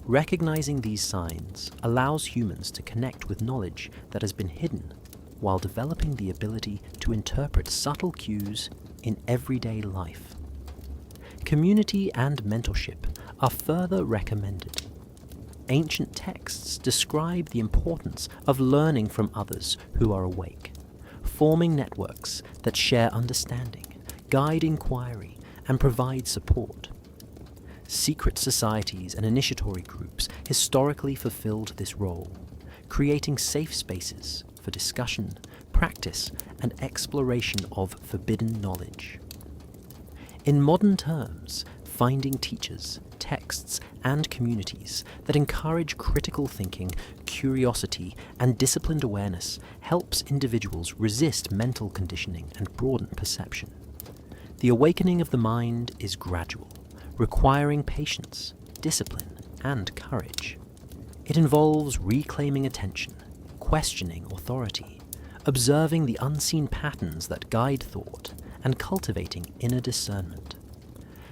Recognizing these signs allows humans to connect with knowledge that has been hidden while developing the ability to interpret subtle cues in everyday life. Community and mentorship are further recommended. Ancient texts describe the importance of learning from others who are awake, forming networks that share understanding, guide inquiry, and provide support. Secret societies and initiatory groups historically fulfilled this role, creating safe spaces for discussion, practice, and exploration of forbidden knowledge. In modern terms, finding teachers, texts, and communities that encourage critical thinking, curiosity, and disciplined awareness helps individuals resist mental conditioning and broaden perception. The awakening of the mind is gradual, requiring patience, discipline, and courage. It involves reclaiming attention, questioning authority, observing the unseen patterns that guide thought and cultivating inner discernment.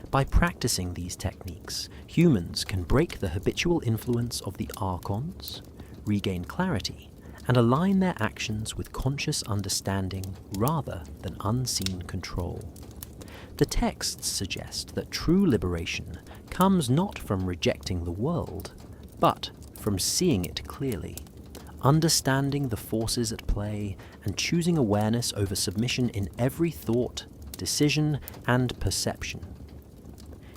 By practicing these techniques, humans can break the habitual influence of the Archons, regain clarity, and align their actions with conscious understanding rather than unseen control. The texts suggest that true liberation comes not from rejecting the world, but from seeing it clearly, understanding the forces at play, and choosing awareness over submission in every thought, decision, and perception.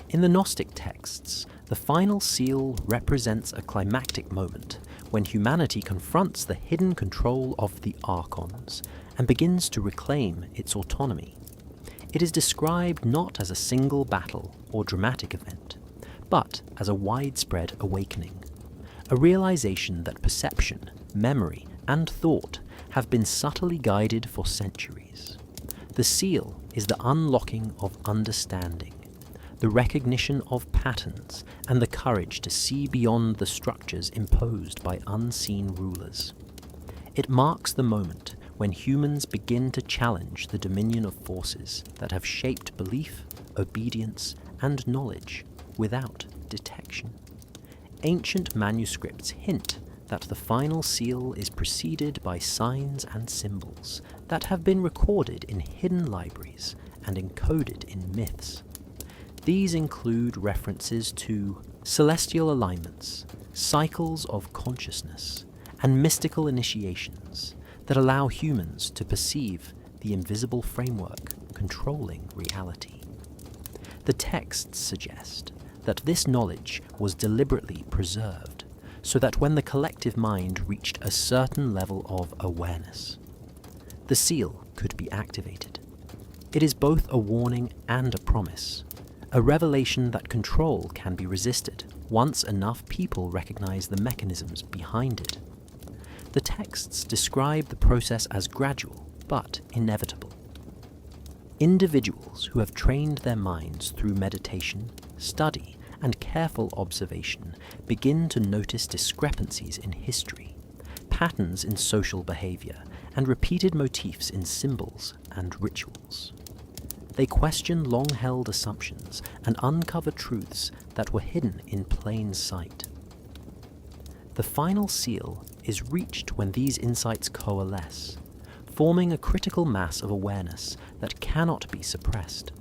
In the Gnostic texts, the final seal represents a climactic moment when humanity confronts the hidden control of the Archons and begins to reclaim its autonomy. It is described not as a single battle or dramatic event, but as a widespread awakening, a realization that perception, memory, and thought have been subtly guided for centuries. The seal is the unlocking of understanding, the recognition of patterns, and the courage to see beyond the structures imposed by unseen rulers. It marks the moment when humans begin to challenge the dominion of forces that have shaped belief, obedience, and knowledge without detection. Ancient manuscripts hint that the final seal is preceded by signs and symbols that have been recorded in hidden libraries and encoded in myths. These include references to celestial alignments, cycles of consciousness, and mystical initiations that allow humans to perceive the invisible framework controlling reality. The texts suggest that this knowledge was deliberately preserved so that when the collective mind reached a certain level of awareness, the seal could be activated. It is both a warning and a promise, a revelation that control can be resisted once enough people recognize the mechanisms behind it. The texts describe the process as gradual but inevitable. Individuals who have trained their minds through meditation, study, and careful observation begin to notice discrepancies in history, patterns in social behavior, and repeated motifs in symbols and rituals. They question long-held assumptions and uncover truths that were hidden in plain sight. The final seal is reached when these insights coalesce, forming a critical mass of awareness that cannot be suppressed.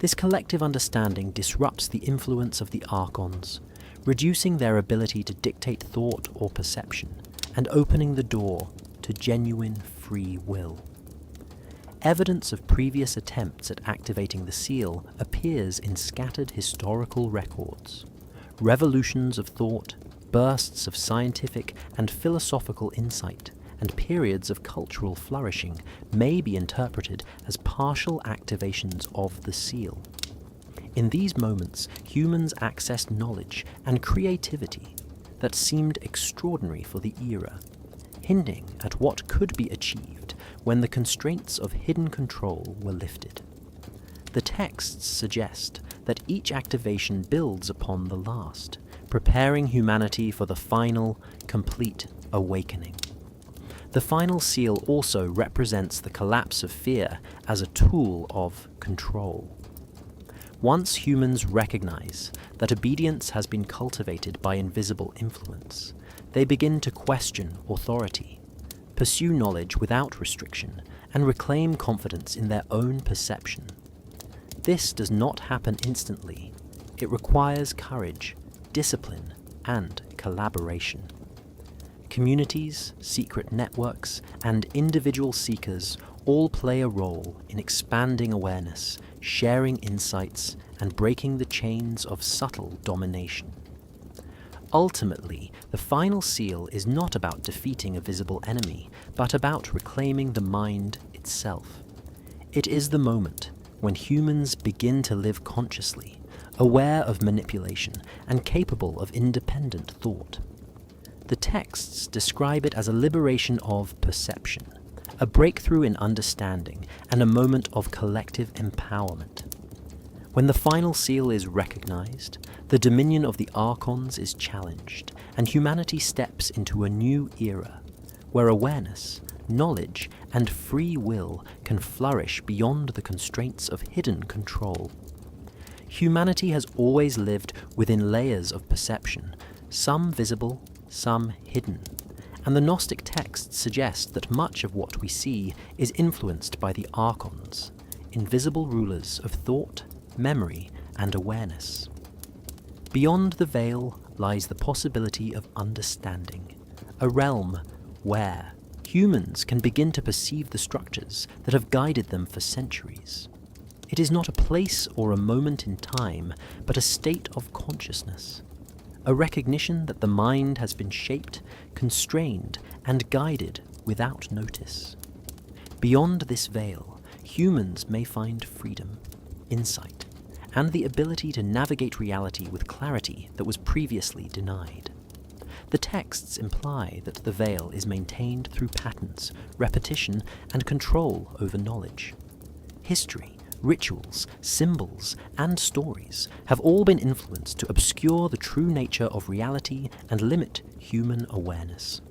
This collective understanding disrupts the influence of the Archons, reducing their ability to dictate thought or perception, and opening the door to genuine free will. Evidence of previous attempts at activating the seal appears in scattered historical records. Revolutions of thought, bursts of scientific and philosophical insight, and periods of cultural flourishing may be interpreted as partial activations of the seal. In these moments, humans accessed knowledge and creativity that seemed extraordinary for the era, hinting at what could be achieved when the constraints of hidden control were lifted. The texts suggest that each activation builds upon the last, preparing humanity for the final, complete awakening. The final seal also represents the collapse of fear as a tool of control. Once humans recognize that obedience has been cultivated by invisible influence, they begin to question authority, pursue knowledge without restriction, and reclaim confidence in their own perception. This does not happen instantly. It requires courage, discipline, and collaboration. Communities, secret networks, and individual seekers all play a role in expanding awareness, sharing insights, and breaking the chains of subtle domination. Ultimately, the final seal is not about defeating a visible enemy, but about reclaiming the mind itself. It is the moment when humans begin to live consciously, aware of manipulation, and capable of independent thought. The texts describe it as a liberation of perception, a breakthrough in understanding, and a moment of collective empowerment. When the final seal is recognized, the dominion of the Archons is challenged, and humanity steps into a new era, where awareness, knowledge, and free will can flourish beyond the constraints of hidden control. Humanity has always lived within layers of perception, some visible, some hidden, and the Gnostic texts suggest that much of what we see is influenced by the Archons, invisible rulers of thought, memory, and awareness. Beyond the veil lies the possibility of understanding, a realm where humans can begin to perceive the structures that have guided them for centuries. It is not a place or a moment in time, but a state of consciousness, a recognition that the mind has been shaped, constrained, and guided without notice. Beyond this veil, humans may find freedom, insight, and the ability to navigate reality with clarity that was previously denied. The texts imply that the veil is maintained through patterns, repetition, and control over knowledge. History, rituals, symbols, and stories have all been influenced to obscure the true nature of reality and limit human awareness.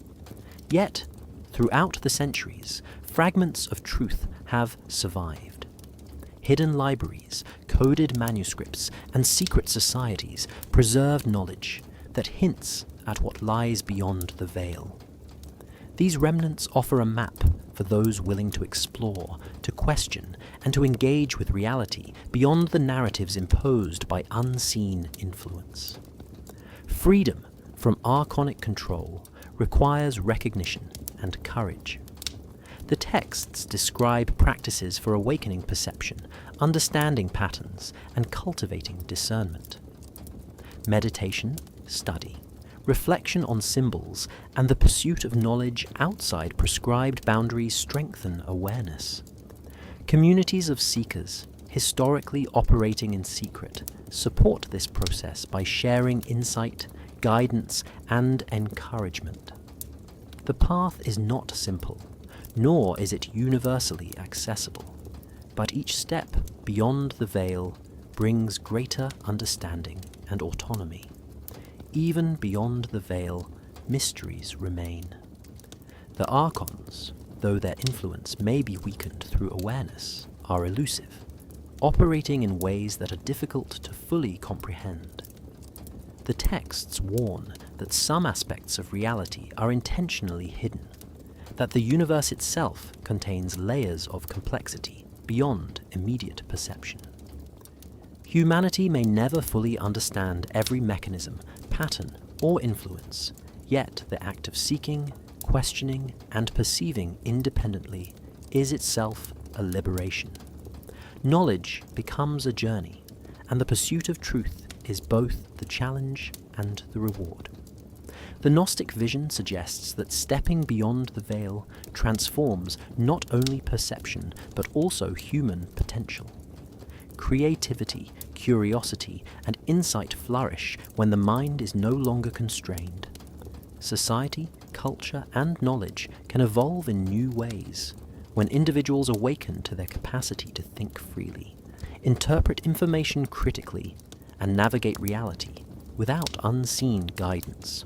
Yet, throughout the centuries, fragments of truth have survived. Hidden libraries, coded manuscripts, and secret societies preserve knowledge that hints at what lies beyond the veil. These remnants offer a map for those willing to explore, to question, and to engage with reality beyond the narratives imposed by unseen influence. Freedom from archonic control requires recognition and courage. The texts describe practices for awakening perception, understanding patterns, and cultivating discernment. Meditation, study, reflection on symbols, and the pursuit of knowledge outside prescribed boundaries strengthen awareness. Communities of seekers, historically operating in secret, support this process by sharing insight, guidance, and encouragement. The path is not simple, nor is it universally accessible, but each step beyond the veil brings greater understanding and autonomy. Even beyond the veil, mysteries remain. The Archons, though their influence may be weakened through awareness, are elusive, operating in ways that are difficult to fully comprehend. The texts warn that some aspects of reality are intentionally hidden, that the universe itself contains layers of complexity beyond immediate perception. Humanity may never fully understand every mechanism, pattern, or influence, yet the act of seeking, questioning, and perceiving independently is itself a liberation. Knowledge becomes a journey, and the pursuit of truth is both the challenge and the reward. The Gnostic vision suggests that stepping beyond the veil transforms not only perception, but also human potential. Creativity, curiosity, and insight flourish when the mind is no longer constrained. Society, culture, and knowledge can evolve in new ways when individuals awaken to their capacity to think freely, interpret information critically, and navigate reality without unseen guidance.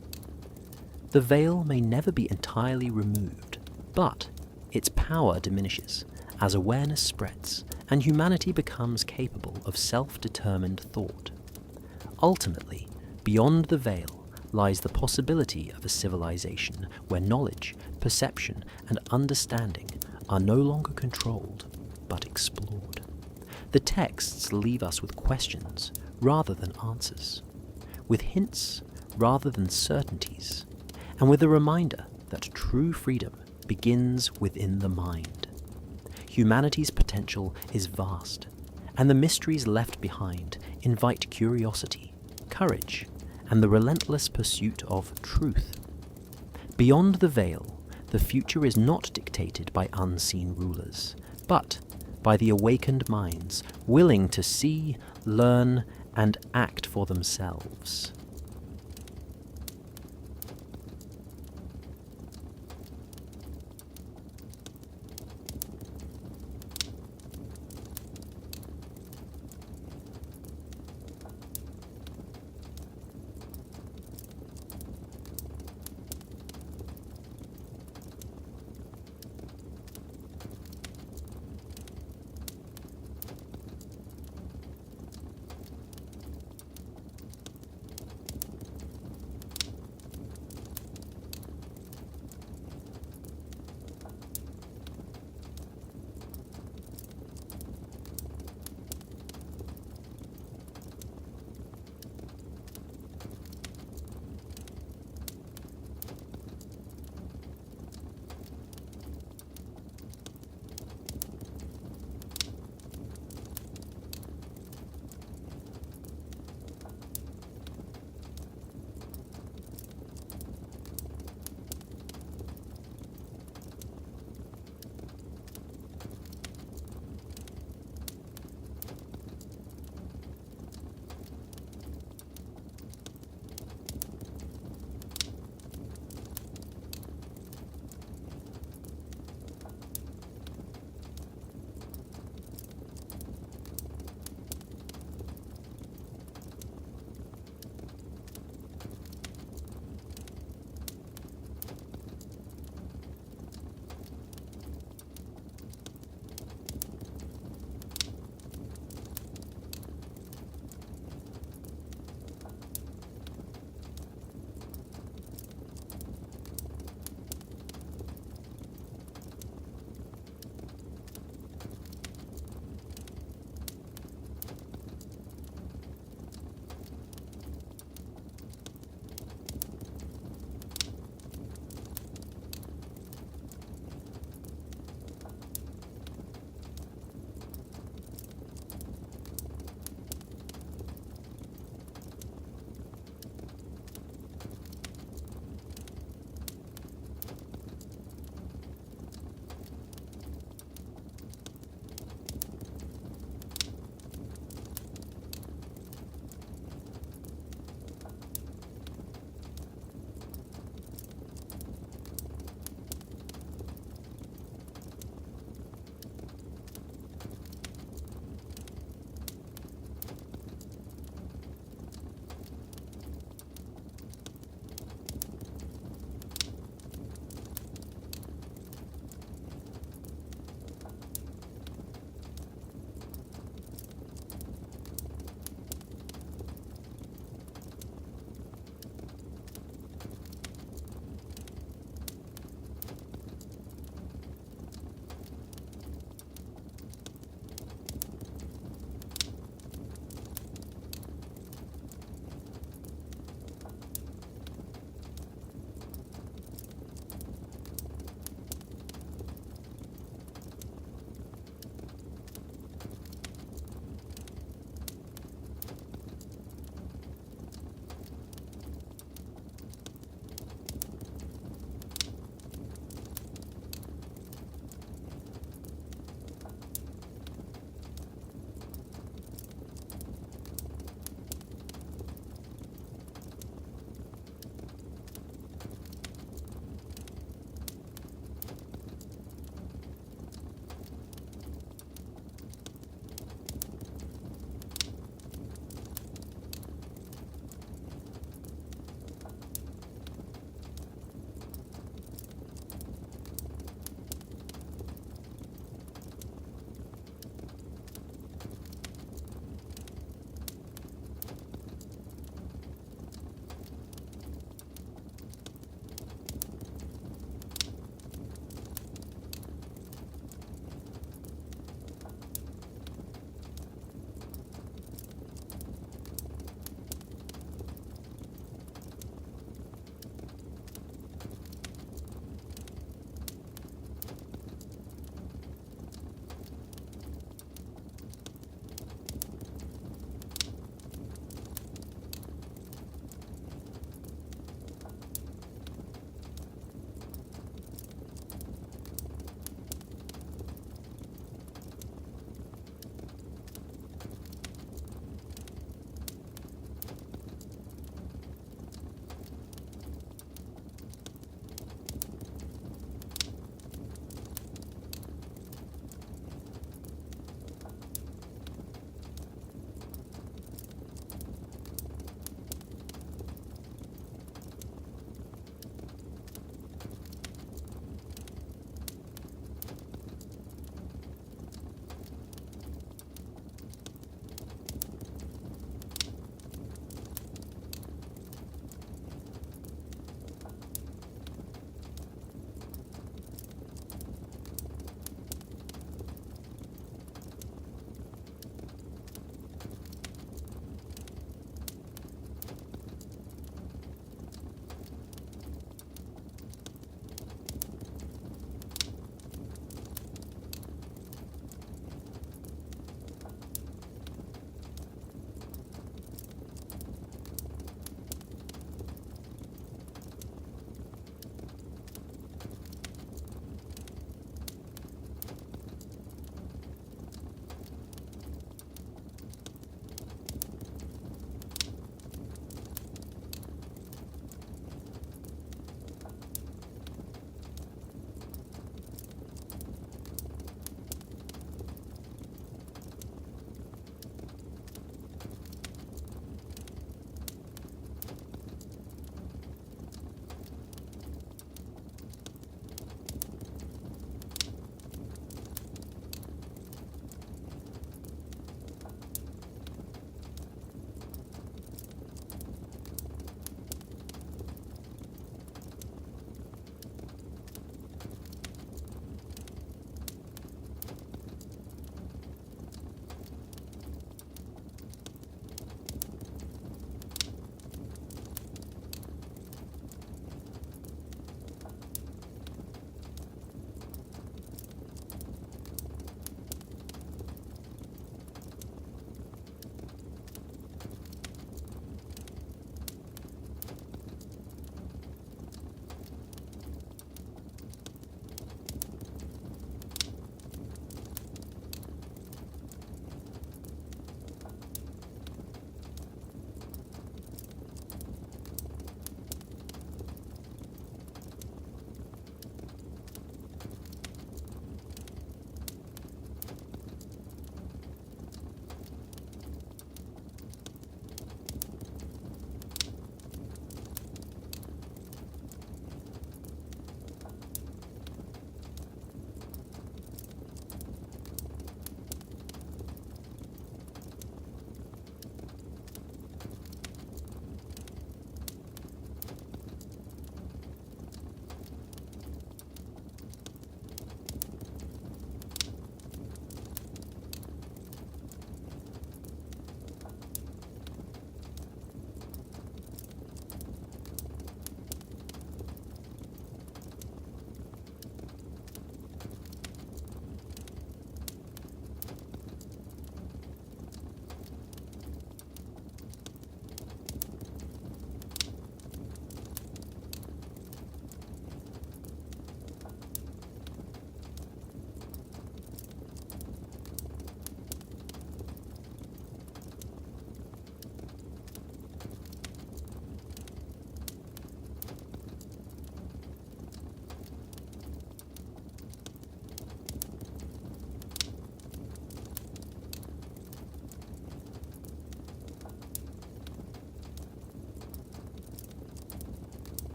The veil may never be entirely removed, but its power diminishes as awareness spreads and humanity becomes capable of self-determined thought. Ultimately, beyond the veil lies the possibility of a civilization where knowledge, perception, and understanding are no longer controlled, but explored. The texts leave us with questions rather than answers, with hints rather than certainties, and with a reminder that true freedom begins within the mind. Humanity's potential is vast, and the mysteries left behind invite curiosity, courage, and the relentless pursuit of truth. Beyond the veil, the future is not dictated by unseen rulers, but by the awakened minds willing to see, learn, and act for themselves.